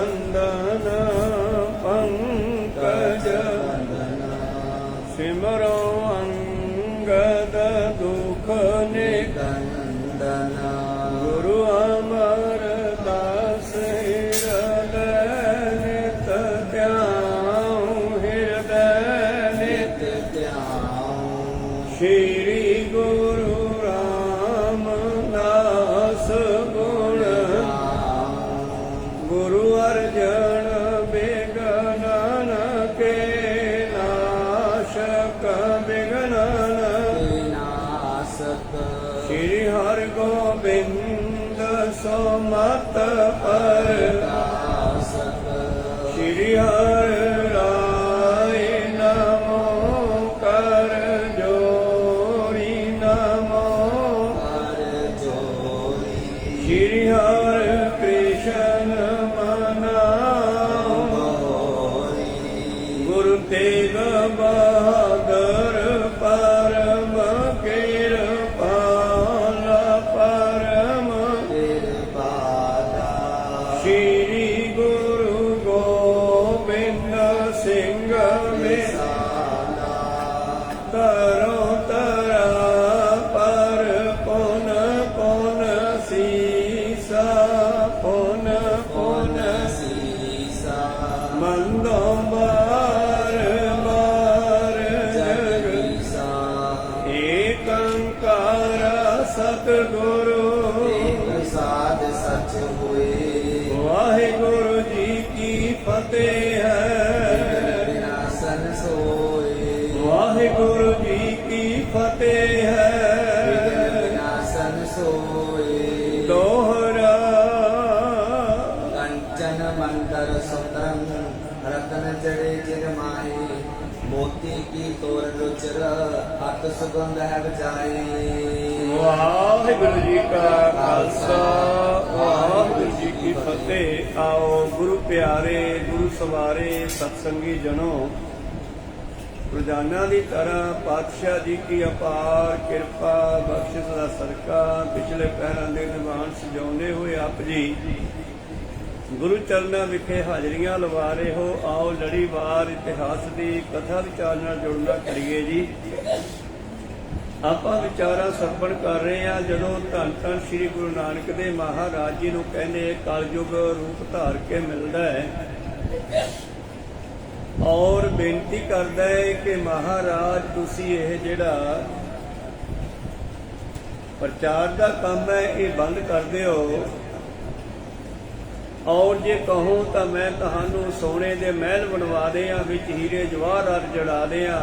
बंदन पंकज सिमरो अंगद दुख निकंदन गुरु अमर दास हृदय नित ध्याऊं हृदय नित ध्याऊं श्री गुरु रामदास गुण गुरु अर्जन विघ्नन के नाशक विघ्नन श्री हरि गोविंद सोमत पर श्री हरि राय नमो कर जोरी नमो श्री हरि कृष्ण मनाओ गुरु तेग बहादुर परम कृपाल परम श्री गुरु गोविंद सिंह तरो तरा पर पुन पुन सीसा पुन पुन सीसा मंदो बार बार जगीसा एक अंकार सतगुरु साध सच हुए वाहिगुरु जी की फतेह है विनाशन सोए वाहिगुरु जी की फतेह है विनाशन सोए दोहरा कंचन मंतर सुंदरम रतन जड़े जिन माहे मोती की तोर रुचर अत सुगंध है बजाए वाहिगुरु जी का खालसा वाहिगुरु जी की फतेह। आओ गुरु प्यारे गुरु सवारे सत्संगी जनो रोजाना की तरह पातशाह जी की अपार किरपा बख्शिश का सरका पिछले पैरों के दीवान सजाते हुए आप जी गुरु चरणों विखे हाजरियां लवा रहे हो। आओ लड़ीवार इतिहास की कथा विचार नाल जुड़ना करिए जी। ਆਪਾਂ ਵਿਚਾਰਾਂ ਸਰਪਣ ਕਰ ਰਹੇ ਹਾਂ ਜਦੋਂ ਧੰਨ ਧੰਨ ਸ੍ਰੀ ਗੁਰੂ ਨਾਨਕ ਦੇਵ ਮਹਾਰਾਜ ਜੀ ਨੂੰ ਕਹਿੰਦੇ ਕਲਯੁਗ ਰੂਪ ਧਾਰ ਕੇ ਮਿਲਦਾ ਹੈ ਔਰ ਬੇਨਤੀ ਕਰਦਾ ਹੈ ਕਿ ਮਹਾਰਾਜ ਤੁਸੀਂ ਇਹ ਜਿਹੜਾ ਪ੍ਰਚਾਰ ਦਾ ਕੰਮ ਹੈ ਇਹ ਬੰਦ ਕਰ ਦਿਓ ਔਰ ਜੇ ਕਹੋ ਤਾਂ ਮੈਂ ਤੁਹਾਨੂੰ ਸੋਨੇ ਦੇ ਮਹਿਲ ਬਣਵਾ ਦਿਆਂ ਵਿੱਚ ਹੀਰੇ ਜਵਾਹਰਾਤ ਜੜਾ ਦਿਆਂ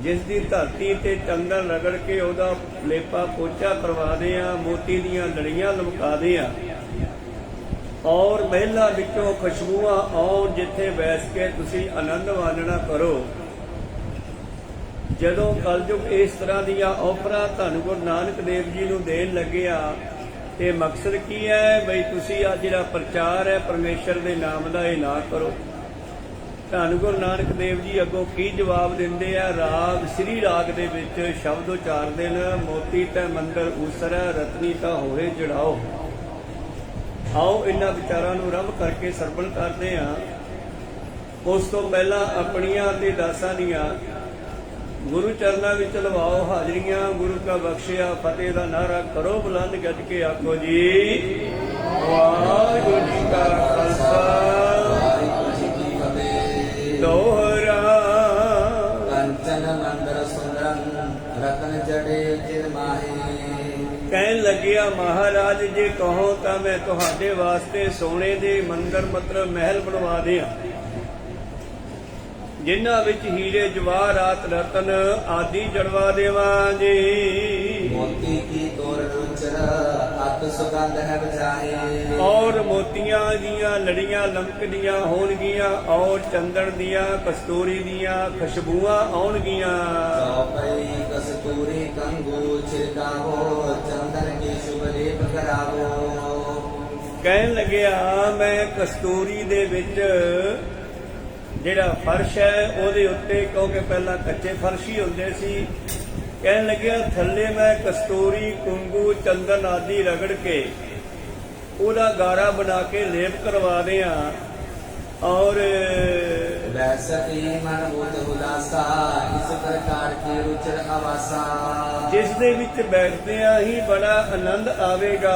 जिस दी धरती ते चंदन रगड़ के ओदा लेपा पोचा करवा दियां मोती दियां लड़ियां लमका दियां और महला विचों खुशबूआं आउण जिथे बैठ के तुसी आनंद मानना करो। जदों कलयुग इस तरह दियां ऑफरां धन गुरु नानक देव जी नूं देण लग्गिया ते मकसद की है बई तुसी आ जिहड़ा प्रचार है परमेश्वर दे नाम दा इह ना करो। धन गुरु नानक देव जी अगों की जवाब दिंदे आ राग श्री राग दे विच शब्द उचारदे ने मोती तै मंदर ऊसरै रतनी तां होए जड़ाओ। आओ इन्हां विचारां नूं रब करके सरवण करदे आ। उस तो पहला अपनियां ते दासां दियां गुरु चरनां विच लवाओ हाजरियां। गुरु का बख्शिया फतेह दा नारा करो बुलंद गज के आखो जी वाहिगुरू जी का खालसा दोहरा कंचन मंदर सुंदरम रतन जड़े जिन माहे। कहन लगिया महाराज जे कहो तां मैं तुहाडे वास्ते सोने दे मंदिर मतलब महल बनवा दियां जिन्हां विच हीरे जवाहरात रतन आदि जड़वा देवां जी। मोती की तोर रुचर अत सुगंध है बजाए और मोतियां दियां लड़ियां लमकदियां होणगियां और चंदन दियां कस्तूरी दियां खुशबूआं आउणगियां। चौपई कस्तूरी कंगू छिड़कावो चंदन की शुभ लेप करावो। कहन लगिया मैं कस्तूरी दे विच ਜਿਹੜਾ ਫਰਸ਼ ਹੈ ਉਹਦੇ ਉੱਤੇ ਕਿਉਂਕਿ ਪਹਿਲਾਂ ਕੱਚੇ ਫਰਸ਼ ਹੀ ਹੁੰਦੇ ਸੀ ਕਹਿਣ ਲੱਗਿਆ ਥੱਲੇ ਮੈਂ ਕਸਤੂਰੀ ਕੁੰਗੂ ਚੰਦਨ ਆਦਿ ਰਗੜ ਕੇ ਉਹਦਾ ਗਾਰਾ ਬਣਾ ਕੇ ਲੇਪ ਕਰਵਾ ਦਿਆਂ और वैसती मन बुध उदासा इस प्रकार की रुचि आवासा जिस दे विच बैठदियां ही बड़ा आनंद आवेगा।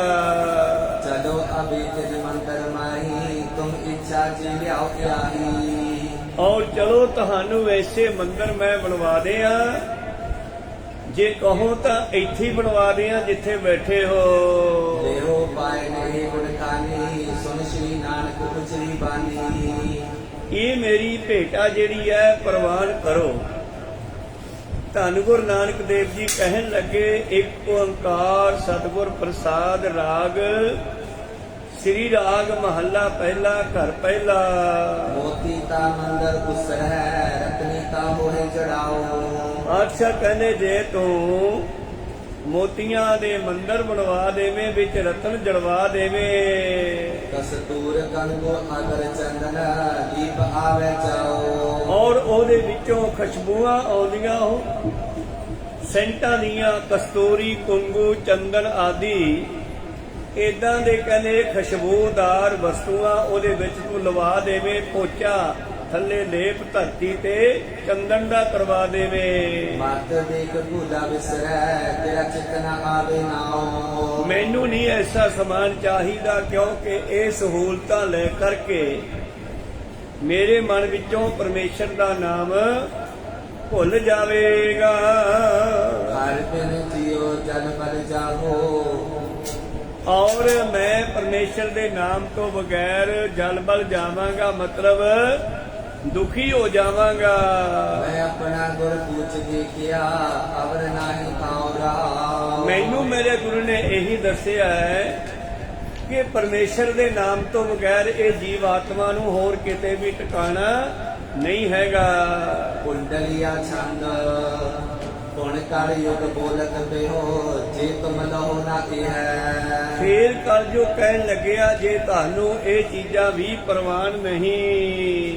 चलो अभी तिज मंदिर माही तुम इच्छा जी लियाओ आही और चलो तहानू ऐसे मंदिर मैं बनवा दिया जे कहो तो इत्थे ही बनवा दिया जिथे बैठे हो। देहो पाए नहीं गुणखानी सुन श्री नानक उचरी बानी ये मेरी भेटा जिहड़ी है प्रवान करो। धन गुरु नानक देव जी कहन लगे एक ओंकार सतगुर प्रसाद राग श्री राग महला पहला घर पहला मोती ता मंदिर गुसर है रतनी ता होए जड़ाओ। अच्छा कहने जे तू मोतियां दे मंदिर बनवा देवे विच रतन जड़वा देवे कस्तूर कंगो अगर चंदन दीप आवे जाओ और ओदे विचों खुशबूआं आउंदियां हो सेंटां दियां कस्तूरी कुंगू चंदन आदि इदां दे कहने खुशबूदार वस्तुआं ओदे विच तू लवा देवे पोचा थल्ले लेप धरती ते चंदन दा करवा देवे। मत देख भूला बिसरै तेरा चित न आवे नाओ मैनू नहीं ऐसा समान चाहिदा क्योंकि ये सहूलतां ले करके मेरे मन विचों परमेश्वर दा नाम भुल जावेगा। हर दिन जियो जन बल जाओ और मैं परमेश्वर दे नाम तो बगैर जल बल जावांगा मतलब दुखी हो जावांगा। मैं अपना गुर पूछ देखिया अवर नाही पाऊरा मैनू मेरे गुरु ने यही दसिया है कि परमेश्वर दे नाम तो बगैर ये जीव आत्मा नू होर किते भी ठिकाना नहीं हैगा। कुंडलिया छंद गुण कर युग बोलत बेहो जे तुम लहो ना है फिर कल जो कहन लग्या जे तानू ये चीजा भी प्रवान नहीं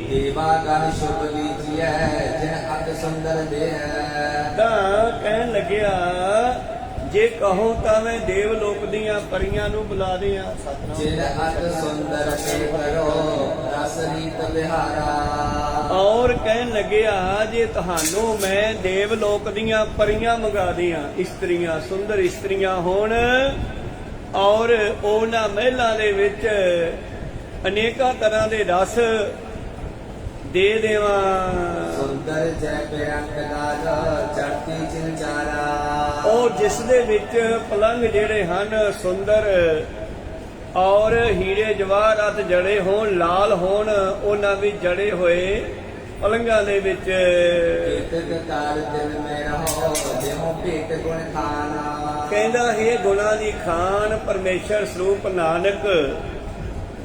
देवा कर शुभ लीजिए जिन अत सुंदर दे तां कहन लग्या जे कहो तां मैं देवलोक दियां परियां नू बुला दियां जिन अत सुंदर से करो रस रीत बिहारा और कहन लग्या जे तहानू मैं देवलोक दियां परियां मंगा दियां इस्त्रियां सुंदर इस्त्रियां होण और ਉਹਨਾਂ ਮਹਿਲਾਂ ਦੇ ਵਿੱਚ ਅਨੇਕਾਂ ਤਰ੍ਹਾਂ ਦੇ ਰਸ ਦੇ ਦੇਵਾਂ। ਸੁੰਦਰ ਜੈ ਪਿਰੰਕ ਦਾਜ ਚੜਤੀ ਚਿੰਚਾਰਾ ਉਹ ਜਿਸ ਦੇ ਵਿੱਚ ਪਲੰਗ ਜਿਹੜੇ ਹਨ ਸੁੰਦਰ ਔਰ ਹੀਰੇ ਜਵਾਹਰਾਤ ਜੜੇ ਹੋਣ ਲਾਲ ਹੋਣ ਉਹਨਾਂ ਵਿੱਚ ਜੜੇ ਹੋਏ ਪਲੰਗਾਂ ਦੇ ਵਿੱਚ ਕਿਤਕ ਕਾਰ ਦਿਲ ਮੇ ਰਹੋ ਜਿਉ ਭੇਟ ਗੁਣ ਖਾਨਾ ਕਹਿੰਦਾ ਇਹ ਗੁਣਾਂ ਦੀ ਖਾਨ ਪਰਮੇਸ਼ਰ ਸਰੂਪ ਨਾਨਕ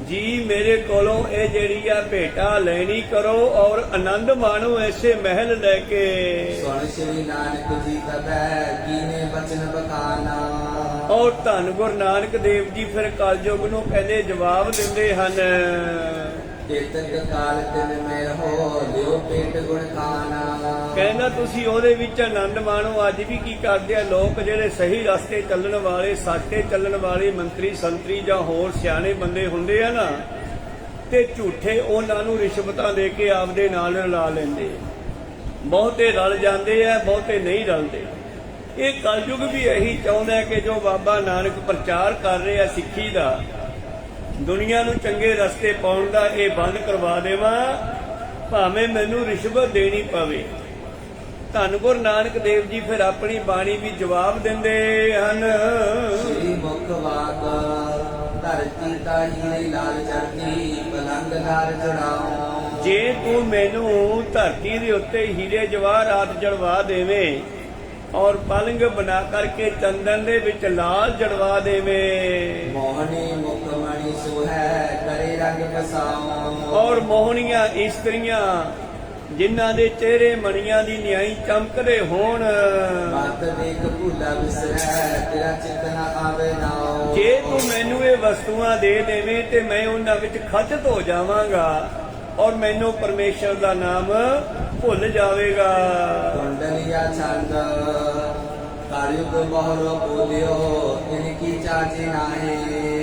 ਜੀ ਮੇਰੇ ਕੋਲੋਂ ਇਹ ਜਿਹੜੀ ਆ ਭੇਟਾ ਲੈਣੀ ਕਰੋ ਔਰ ਆਨੰਦ ਮਾਣੋ ਐਸੇ ਮਹਿਲ ਲੈ ਕੇ। ਸੁਣ ਸ਼੍ਰੀ ਨਾਨਕ ਜੀ ਕਬੈ ਕੀਨੇ ਬਚਨ ਬਖਾਨਾ ਔਰ ਧੰਨ ਗੁਰੂ ਨਾਨਕ ਦੇਵ ਜੀ ਫਿਰ ਕਲਯੁਗ ਨੂੰ ਕਹਿੰਦੇ ਜਵਾਬ ਦਿੰਦੇ ਹਨ ਕਿਤਕ ਕਾਲ ਦਿਨ ਮੇ ਰਹੋ ਲਿਓ ਭੇਟ ਗੁਣ ਖਾਨਾ ਕਹਿੰਦਾ ਤੁਸੀਂ ਉਹਦੇ ਵਿੱਚ ਆਨੰਦ ਮਾਣੋ। ਅੱਜ ਵੀ ਕੀ ਕਰਦੇ ਆ ਲੋਕ ਜਿਹੜੇ ਸਹੀ ਰਸਤੇ ਚੱਲਣ ਵਾਲੇ ਸੱਚੇ ਚੱਲਣ ਵਾਲੇ ਮੰਤਰੀ ਸੰਤਰੀ ਜਾਂ ਹੋਰ ਸਿਆਣੇ ਬੰਦੇ ਹੁੰਦੇ ਆ ਨਾ ਤੇ ਝੂਠੇ ਉਹਨਾਂ ਨੂੰ ਰਿਸ਼ਵਤਾਂ ਦੇ ਕੇ ਆਪਦੇ ਨਾਲ ਰਲਾ ਲੈਂਦੇ। ਬਹੁਤੇ ਰਲ ਜਾਂਦੇ ਆ ਬਹੁਤੇ ਨਹੀਂ ਰਲਦੇ। ਇਹ ਕਲਯੁਗ ਵੀ ਇਹੀ ਚਾਹੁੰਦਾ ਕਿ ਜੋ ਬਾਬਾ ਨਾਨਕ ਪ੍ਰਚਾਰ ਕਰ ਰਿਹਾ ਸਿੱਖੀ ਦਾ ਦੁਨੀਆ ਨੂੰ ਚੰਗੇ ਰਸਤੇ ਪਾਉਣ ਦਾ ਇਹ ਬੰਦ ਕਰਵਾ ਦੇਵਾਂ ਭਾਵੇਂ ਮੈਨੂੰ ਰਿਸ਼ਵਤ ਦੇਣੀ ਪਵੇ। ਧੰਨ ਗੁਰੂ ਨਾਨਕ ਦੇਵ ਜੀ ਫਿਰ ਆਪਣੀ ਬਾਣੀ ਵੀ ਜਵਾਬ ਦਿੰਦੇ ਹਨ। ਸ੍ਰੀ ਮੁਖ ਵਾਕ ਧਰਤੀ ਤਾ ਹੀਰੇ ਲਾਲ ਚੜਤੀ ਪਲੰਗ ਨਾਲ ਜੜਾਓ ਜੇ ਤੂੰ ਮੈਨੂੰ ਧਰਤੀ ਦੇ ਉੱਤੇ ਹੀਰੇ ਜਵਾਹਰਾਤ ਜੜਵਾ ਦੇਵੇਂ और पलंग बना करके चंदन दे विच लाल जड़वा देवे मोहनी मुखमणि सुहै करे रंग बसाओ और मोहनिया इस्त्रियां जिन्हां दे चेहरे मणियां दी न्याई चमकदे होण मत देख भूला बिसरै तेरा चित न आवे नाओ जे तू मैनू ये वस्तुआं दे देवे ते मैं उन्हां विच खचत हो जावांगा और मैनू परमेश्वर दा नाम भुल जावेगा। कुंडलिया छंद कालयुग बहुरो बोलियो इनकी चाची नाहे।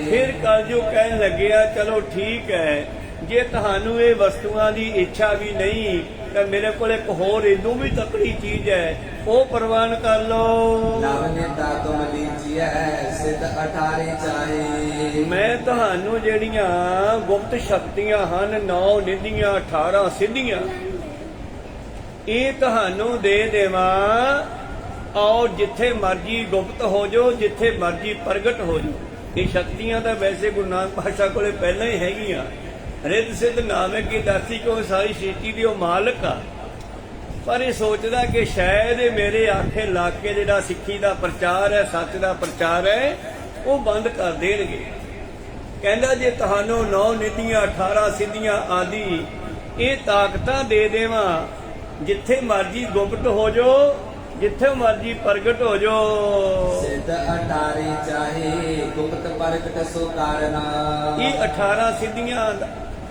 ਫਿਰ ਕਲਯੁਗ ਕਹਿਣ ਲੱਗਿਆ ਚਲੋ ਠੀਕ ਹੈ, ਜੇ ਤੁਹਾਨੂੰ ਇਹ ਵਸਤੂਆਂ ਦੀ ਇੱਛਾ ਵੀ ਨਹੀਂ ਤਾਂ ਮੇਰੇ ਕੋਲ ਇੱਕ ਹੋਰ ਇਦੋਂ ਵੀ ਤਕੜੀ ਚੀਜ਼ ਹੈ, ਉਹ ਪ੍ਰਵਾਨ ਕਰ ਲਓ। नवनीता तुम लीजिए सिद्ध 18 चाहे। ਮੈਂ ਤੁਹਾਨੂੰ ਜਿਹੜੀਆਂ ਗੁਪਤ ਸ਼ਕਤੀਆਂ ਹਨ 9 ਨਿਧੀਆਂ 18 ਸਿੱਧੀਆਂ ਇਹ ਤੁਹਾਨੂੰ ਦੇ ਦੇਵਾਂ। ਔਰ ਜਿੱਥੇ ਮਰਜੀ ਗੁਪਤ ਹੋ ਜਾਓ, ਜਿੱਥੇ ਮਰਜੀ ਪ੍ਰਗਟ ਹੋ ਜਾਓ। ਇਹ ਸ਼ਕਤੀਆਂ ਤਾਂ ਵੈਸੇ ਗੁਰੂ ਨਾਨਕ ਪਾਤਸ਼ਾਹ ਕੋਲੇ ਪਹਿਲਾਂ ਹੀ ਹੈਗੀਆਂ। ਰਿੱਧ ਸਿੱਧ ਨਾਮਕ ਕੀ ਦਾਤੀ ਕੋ ਸਾਰੀ ਸ੍ਰਿਸ਼ਟੀ ਦੀ ਉਹ ਮਾਲਕ ਆ, ਪਰ ਇਹ ਸੋਚਦਾ ਕਿ ਸ਼ਾਇਦ ਇਹ ਮੇਰੇ ਆਖੇ ਲਾ ਕੇ ਜਿਹੜਾ ਸਿੱਖੀ ਦਾ ਪ੍ਰਚਾਰ ਹੈ, ਸੱਚ ਦਾ ਪ੍ਰਚਾਰ ਹੈ, ਉਹ ਬੰਦ ਕਰ ਦੇਣਗੇ। ਕਹਿੰਦਾ ਜੇ ਤੁਹਾਨੂੰ 9 ਨਿਧੀਆਂ 18 ਸਿੱਧੀਆਂ ਆਦਿ ਇਹ ਤਾਕਤਾਂ ਦੇ ਦੇਵਾਂ, ਜਿੱਥੇ ਮਰਜੀ ਗੁਪਤ ਹੋ ਜਾਓ, ਜਿੱਥੇ ਮਰਜੀ ਪ੍ਰਗਟ ਹੋ ਜਾਓ। सिद्ध 18 चाहे गुप्त प्रगट सो कारण। ਇਹ 18 ਸਿੱਧੀਆਂ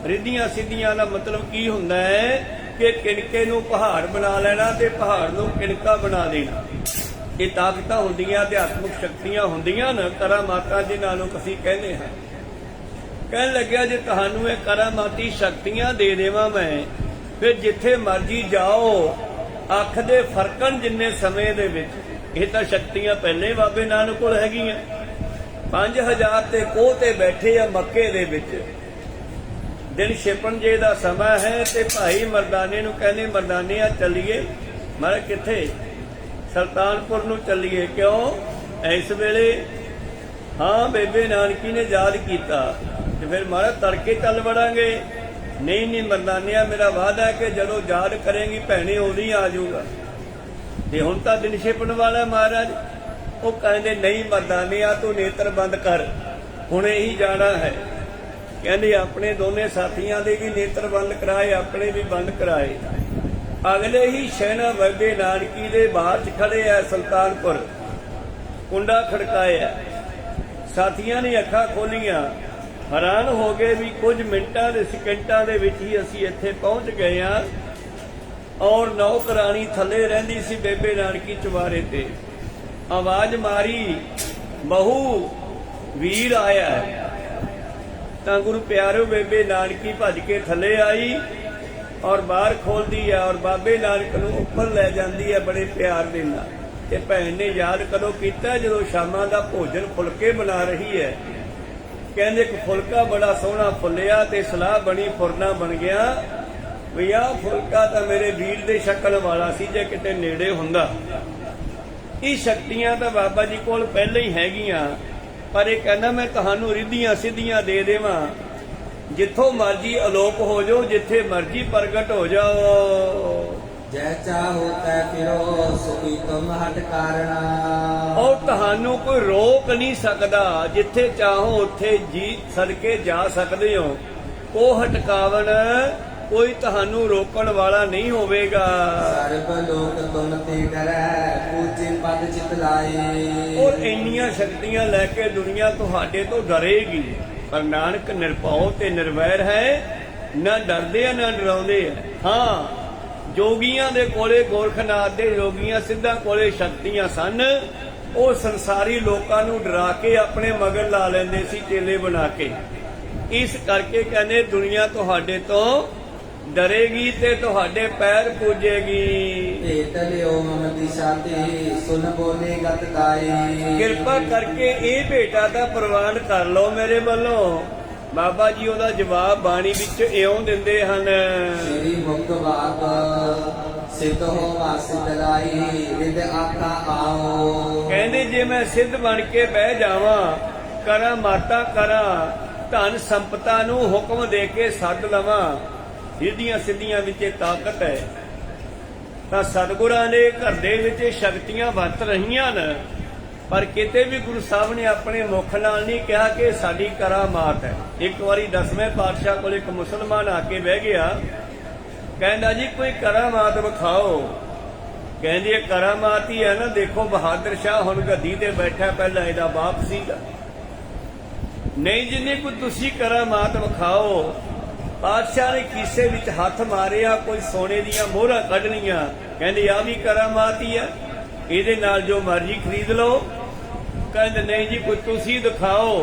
ਰਿੱਧੀਆਂ ਸਿੱਧੀਆਂ ਦਾ ਮਤਲਬ ਕੀ ਹੁੰਦਾ ਹੈ ਕਿ ਕਿਣਕੇ ਨੂੰ ਪਹਾੜ ਬਣਾ ਲੈਣਾ ਤੇ ਪਹਾੜ ਨੂੰ ਕਿਣਕਾ ਬਣਾ ਦੇਣਾ। ਇਹ ਤਾਕਤਾਂ ਹੁੰਦੀਆਂ, ਅਧਿਆਤਮਿਕ ਸ਼ਕਤੀਆਂ ਹੁੰਦੀਆਂ ਨਾ, ਕਰਾਮਾਤਾਂ ਜਿਨ੍ਹਾਂ ਨੂੰ ਅਸੀਂ ਕਹਿੰਦੇ ਹਾਂ। ਕਹਿਣ ਲੱਗਿਆ ਜੇ ਤੁਹਾਨੂੰ ਇਹ ਕਰਾਮਾਤੀ ਸ਼ਕਤੀਆਂ ਦੇ ਦੇਵਾਂ ਮੈਂ, ਫਿਰ ਜਿੱਥੇ ਮਰਜੀ ਜਾਓ, ਅੱਖ ਦੇ ਫਰਕਣ ਜਿੰਨੇ ਸਮੇਂ ਦੇ ਵਿੱਚ ਇਹ ਤਾਂ ਸ਼ਕਤੀਆਂ ਪਹਿਲੇ ਬਾਬੇ ਨਾਨਕ ਕੋਲ ਹੈਗੀਆਂ। 5000 ਤੇ ਕੋਹ ਤੇ ਬੈਠੇ ਆ ਮੱਕੇ ਦੇ ਵਿੱਚ। ਦਿਨ ਛਿਪਣ ਜੇ ਦਾ ਸਮਾਂ ਹੈ ਤੇ ਭਾਈ ਮਰਦਾਨੇ ਨੂੰ ਕਹਿੰਦੇ ਮਰਦਾਨਿਆ ਚੱਲੀਏ। ਮੈਂ ਕਿੱਥੇ? ਸੁਲਤਾਨਪੁਰ ਨੂੰ ਚੱਲੀਏ। ਕਿਉਂ ਇਸ ਵੇਲੇ? ਹਾਂ ਬੇਬੇ ਨਾਨਕੀ ਨੇ ਯਾਦ ਕੀਤਾ ਤੇ ਫਿਰ ਮਹਾਰਾਜ ਤੜਕੇ ਚੱਲ ਵੜਾਂਗੇ। ਨਹੀਂ ਨਹੀਂ ਮਰਦਾਨਿਆ ਮੇਰਾ ਵਾਅਦਾ ਹੈ ਕਿ ਜਦੋਂ ਯਾਦ ਕਰੇਂਗੀ ਭੈਣੇ ਉਦੋਂ ਹੀ ਆ ਜਾਊਗਾ। ਤੇ ਹੁਣ ਤਾਂ ਦਿਨ ਛਿਪਣ ਵਾਲਾ ਮਹਾਰਾਜ। ਉਹ ਕਹਿੰਦੇ ਨਹੀਂ ਮਰਦਾਨਿਆ ਤੂੰ ਨੇਤਰ ਬੰਦ ਕਰ, ਹੁਣੇ ਹੀ ਜਾਣਾ ਹੈ। ਕਹਿੰਦੇ ਆਪਣੇ ਦੋਨੇ ਸਾਥੀਆਂ ਦੇ ਵੀ ਨੇਤਰ ਬੰਦ ਕਰਾਏ, ਆਪਣੇ ਵੀ ਬੰਦ ਕਰਾਏ। ਅਗਲੇ ਹੀ ਸ਼ਹਿਣਾ ਬੇਬੇ ਨਾਨਕੀ ਦੇ ਬਾਹਰ 'ਚ ਖੜੇ ਆ ਸੁਲਤਾਨਪੁਰ, ਕੁੰਡਾ ਖੜਕਾਇਆ। ਸਾਥੀਆਂ ਨੇ ਅੱਖਾਂ ਖੋਲੀਆਂ, ਹੈਰਾਨ ਹੋ ਗਏ ਵੀ ਕੁਝ ਮਿੰਟਾਂ ਦੇ ਸਕਿੰਟਾਂ ਦੇ ਵਿੱਚ ਹੀ ਅਸੀਂ ਇੱਥੇ ਪਹੁੰਚ ਗਏ ਹਾਂ। ਔਰ ਨੌਕਰਾਣੀ ਥੱਲੇ ਰਹਿੰਦੀ ਸੀ ਬੇਬੇ ਨਾਨਕੀ ਚੁਬਾਰੇ ਤੇ। ਆਵਾਜ਼ ਮਾਰੀ ਬਹੂ ਵੀਰ ਆਇਆ ਹੈ। ਤਾਂ ਗੁਰੂ ਪਿਆਰਿਓ ਬੇਬੇ ਨਾਨਕੀ ਭੱਜ ਕੇ ਥੱਲੇ ਆਈ ਔਰ ਬਾਹਰ ਖੋਲਦੀ ਹੈ ਔਰ ਬਾਬੇ ਨਾਨਕ ਨੂੰ ਉੱਪਰ ਲੈ ਜਾਂਦੀ ਹੈ ਬੜੇ ਪਿਆਰ ਦੇ ਨਾਲ। ਤੇ ਭੈਣ ਨੇ ਯਾਦ ਕਦੋਂ ਕੀਤਾ ਜਦੋਂ ਸ਼ਾਮਾਂ ਦਾ ਭੋਜਨ ਫੁਲਕੇ ਬਣਾ ਰਹੀ ਹੈ। ਕਹਿੰਦੇ ਇੱਕ ਫੁਲਕਾ ਬੜਾ ਸੋਹਣਾ ਫੁੱਲਿਆ ਤੇ ਸਲਾਹ ਬਣੀ, ਫੁਰਨਾ ਬਣ ਗਿਆ ਵੀ ਆਹ ਫੁਲਕਾ ਤਾਂ ਮੇਰੇ ਵੀਰ ਦੇ ਸ਼ਕਲ ਵਾਲਾ ਸੀ, ਜੇ ਕਿਤੇ ਨੇੜੇ ਹੁੰਦਾ। ਇਹ ਸ਼ਕਤੀਆਂ ਤਾਂ ਬਾਬਾ ਜੀ ਕੋਲ ਪਹਿਲਾਂ ਹੀ ਹੈਗੀਆਂ, ਪਰ ਇਹ ਕਹਿੰਦਾ ਮੈਂ ਤੁਹਾਨੂੰ ਰਿੱਧੀਆਂ ਸਿੱਧੀਆਂ ਦੇ ਦੇਵਾਂ, ਜਿੱਥੋਂ ਮਰਜੀ ਅਲੋਪ ਹੋ ਜਾਓ, ਜਿੱਥੇ ਮਰਜੀ ਪ੍ਰਗਟ ਹੋ ਜਾਓ। जय चाहो तै फिरो सुखी तुम हट कारणा। और ਤੁਹਾਨੂੰ ਕੋਈ ਰੋਕ ਨਹੀਂ ਸਕਦਾ, ਜਿੱਥੇ ਚਾਹੋ ਉੱਥੇ ਜੀ ਸਦਕੇ ਜਾ ਸਕਦੇ ਹੋ। ਉਹ ਹਟਕਾਵਣ ਕੋਈ ਤੁਹਾਨੂੰ ਰੋਕਣ ਵਾਲਾ ਨਹੀਂ ਹੋਵੇਗਾ। ਸਰਬ ਲੋਕ ਤੁਮ ਤੇ ਡਰੈ ਪੂਜੇ ਪਦ ਚਿਤ ਲਾਏ। ਔਰ ਇੰਨੀਆਂ ਸ਼ਕਤੀਆਂ ਲੈ ਕੇ ਦੁਨੀਆ ਤੁਹਾਡੇ ਤੋਂ ਡਰੇਗੀ, ਪਰ ਨਾਨਕ ਨਿਰਭਉ ਤੇ ਨਿਰਵੈਰ ਹੈ, ਨਾ ਡਰਦੇ ਆ ਨਾ ਡਰਾਉਂਦੇ ਆ। ਹਾਂ ਜੋਗੀਆਂ ਦੇ ਕੋਲੇ, ਗੋਰਖਨਾਥ ਦੇ ਜੋਗੀਆਂ ਸਿੱਧਾਂ ਕੋਲੇ ਸ਼ਕਤੀਆਂ ਸਨ। ਉਹ ਸੰਸਾਰੀ ਲੋਕਾਂ ਨੂੰ ਡਰਾ ਕੇ ਆਪਣੇ ਮਗਰ ਲਾ ਲੈਂਦੇ ਸੀ ਚੇਲੇ ਬਣਾ ਕੇ। ਇਸ ਕਰਕੇ ਕਹਿੰਦੇ ਦੁਨੀਆ ਤੁਹਾਡੇ ਤੋਂ ਡਰੇਗੀ ਤੇ ਤੁਹਾਡੇ ਪੈਰ ਪੂਜੇਗੀ। ਭੇਟ ਲਿਓ ਮਮ ਦਿਸ਼ਾ ਤੇ ਸੁਨ ਬੋਲੇ ਗਤ ਗਾਏ। ਕਿਰਪਾ ਕਰਕੇ ਇਹ ਭੇਟਾ ਤਾਂ ਪ੍ਰਵਾਨ ਕਰ ਲਓ ਮੇਰੇ ਵੱਲੋਂ। ਬਾਬਾ ਜੀ ਉਹਦਾ ਜਵਾਬ ਬਾਣੀ ਵਿੱਚ ਇਉਂ ਦਿੰਦੇ ਹਨ। ਸ੍ਰੀ ਮੁਕਤ ਬਾਤ ਸਿੱਧ ਹੋਵਾ ਸਿੱਧ ਲਾਈ ਵਿਦ ਆਖਾ ਆਓ। ਕਹਿੰਦੇ ਜੇ ਮੈਂ ਸਿੱਧ ਬਣ ਕੇ ਬਹਿ ਜਾਵਾਂ, ਕਰਾਂ ਮਾਤਾ ਕਰਾਂ, ਧਨ ਸੰਪਤਾ ਨੂੰ ਹੁਕਮ ਦੇ ਕੇ ਸੱਦ ਲਵਾਂ, ਸਿੱਧੀਆਂ ਸਿੱਧੀਆਂ ਵਿੱਚ ਤਾਕਤ ਹੈ, ਤਾਂ ਸਤਿਗੁਰਾਂ ਦੇ ਘਰ ਦੇ ਵਿੱਚ ਸ਼ਕਤੀਆਂ ਵਰਤ ਰਹੀਆਂ ਨੇ। ਪਰ ਕਿਤੇ ਵੀ ਗੁਰੂ ਸਾਹਿਬ ਨੇ ਆਪਣੇ ਮੁਖ ਨਾਲ ਨਹੀਂ ਕਿਹਾ ਕਿ ਸਾਡੀ ਕਰਾਮਾਤ ਹੈ। ਇੱਕ ਵਾਰੀ 10ਵੇਂ ਪਾਤਸ਼ਾਹ ਕੋਲ ਇੱਕ ਮੁਸਲਮਾਨ ਆ ਕੇ ਬਹਿ ਗਿਆ, ਕਹਿੰਦਾ ਜੀ ਕੋਈ ਕਰਾਮਾਤ ਵਿਖਾਓ। ਕਹਿੰਦੀ ਇਹ ਕਰਾਮਾਤ ਹੀ ਹੈ ਨਾ, ਦੇਖੋ ਬਹਾਦਰ ਸ਼ਾਹ ਹੁਣ ਗੱਦੀ ਤੇ ਬੈਠਾ, ਪਹਿਲਾਂ ਇਹਦਾ ਬਾਪ ਸੀਗਾ। ਨਹੀਂ ਜਿੰਨੇ ਕੋਈ ਤੁਸੀਂ ਕਰਾਮਾਤ ਵਿਖਾਓ। ਪਾਤਸ਼ਾਹ ਨੇ ਕੀਸੇ ਵਿੱਚ ਹੱਥ ਮਾਰਿਆ, ਕੋਈ ਸੋਨੇ ਦੀਆਂ ਮੋਹਰਾਂ ਕੱਢ ਲਈਆਂ। ਕਹਿੰਦੇ ਆ ਵੀ ਕਰਾਮਾਤ ਹੀ ਆ। ਇਹਦੇ ਨਾਲ ਜੋ ਮਰਜ਼ੀ ਖਰੀਦ ਲਓ। ਕਹਿੰਦੇ ਨਹੀਂ ਜੀ ਕੋਈ ਤੁਸੀਂ ਦਿਖਾਓ।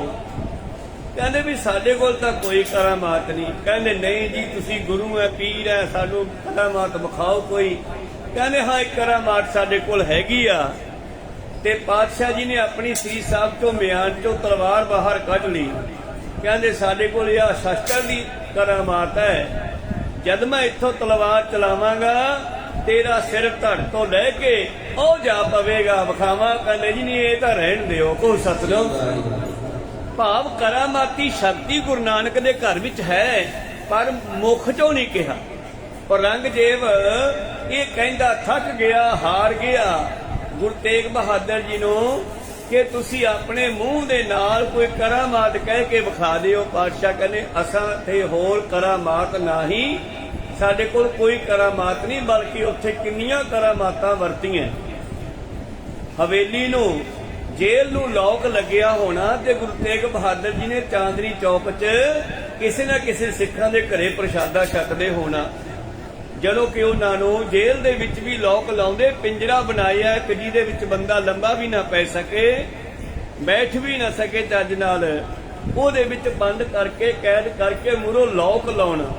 ਕਹਿੰਦੇ ਵੀ ਸਾਡੇ ਕੋਲ ਤਾਂ ਕੋਈ ਕਰਾਮਾਤ ਨਹੀਂ। ਕਹਿੰਦੇ ਨਹੀਂ ਜੀ ਤੁਸੀਂ ਗੁਰੂ ਹੈ, ਪੀਰ ਹੈ, ਸਾਨੂੰ ਕਰਾਮਾਤ ਵਿਖਾਓ ਕੋਈ। ਕਹਿੰਦੇ ਹਾਂ ਇੱਕ ਕਰਾਮਾਤ ਸਾਡੇ ਕੋਲ ਹੈਗੀ ਆ। ਤੇ ਪਾਤਸ਼ਾਹ ਜੀ ਨੇ ਆਪਣੀ ਸੀਸ ਸਾਹਿਬ ਚੋਂ ਮਿਆਨ ਚੋਂ ਤਲਵਾਰ ਬਾਹਰ ਕੱਢ ਲਈ। ਕਹਿੰਦੇ ਸਾਡੇ ਕੋਲ ਇਹ ਸ਼ਸਤਰ ਦੀ ਕਰਾਮਾਤ ਹੈ। ਜਦ ਮੈਂ ਇੱਥੋਂ ਤਲਵਾਰ ਚਲਾਵਾਂਗਾ ਤੇਰਾ ਸਿਰ ਧੜ ਤੋਂ ਲੈ ਕੇ ਉਹ ਜਾ ਪਵੇਗਾ ਵਿਖਾਵਾਂ। ਕਹਿੰਦੇ ਜੀ ਨਹੀਂ ਇਹ ਤਾਂ ਰਹਿਣ ਦਿਓ। ਕੋ ਸਤਿਨਾਮ। ਭਾਵ ਕਰਾਮਾਤੀ ਸ਼ਕਤੀ ਗੁਰੂ ਨਾਨਕ ਦੇ ਘਰ ਵਿੱਚ ਹੈ, ਪਰ ਮੁਖ ਚੋਂ ਨਹੀਂ ਕਿਹਾ। ਔਰੰਗਜ਼ੇਬ ਇਹ ਕਹਿੰਦਾ ਥੱਕ ਗਿਆ, ਹਾਰ ਗਿਆ ਗੁਰੂ ਤੇਗ ਬਹਾਦਰ ਜੀ ਨੂੰ ਕਿ ਤੁਸੀਂ ਆਪਣੇ ਮੂੰਹ ਦੇ ਨਾਲ ਕੋਈ ਕਰਾਮਾਤ ਕਹਿ ਕੇ ਵਿਖਾ ਦਿਓ। ਪਾਤਸ਼ਾਹ ਕਹਿੰਦੇ ਅਸਾਂ ਤੇ ਹੋਰ ਕਰਾਮਾਤ ਨਹੀਂ, ਸਾਡੇ ਕੋਲ ਕੋਈ ਕਰਾਮਾਤ ਨਹੀਂ, ਬਲਕਿ ਉੱਥੇ ਕਿੰਨੀਆਂ ਕਰਾਮਾਤਾਂ ਵਰਤੀਆਂ। ਹਵੇਲੀ ਨੂੰ, ਜੇਲ੍ਹ ਨੂੰ ਲੋਕ ਲੱਗਿਆ ਹੋਣਾ ਤੇ ਗੁਰੂ ਤੇਗ ਬਹਾਦਰ ਜੀ ਨੇ ਚਾਂਦਨੀ ਚੌਕ 'ਚ ਕਿਸੇ ਨਾ ਕਿਸੇ ਸਿੱਖਾਂ ਦੇ ਘਰੇ ਪ੍ਰਸ਼ਾਦਾ ਛਕਦੇ ਹੋਣਾ। ਜਦੋਂ ਕਿ ਉਹਨਾਂ ਨੂੰ ਜੇਲ੍ਹ ਦੇ ਵਿੱਚ ਵੀ ਲੋਕ ਲਾਉਂਦੇ, ਪਿੰਜਰਾ ਬਣਾਇਆ ਕਿ ਜਿਹਦੇ ਵਿੱਚ ਬੰਦਾ ਲੰਬਾ ਵੀ ਨਾ ਪੈ ਸਕੇ, ਬੈਠ ਵੀ ਨਾ ਸਕੇ ਚੱਜ ਨਾਲ, ਉਹਦੇ ਵਿੱਚ ਬੰਦ ਕਰਕੇ ਕੈਦ ਕਰਕੇ ਮੂਹਰੋਂ ਲੋਕ ਲਾਉਣਾ।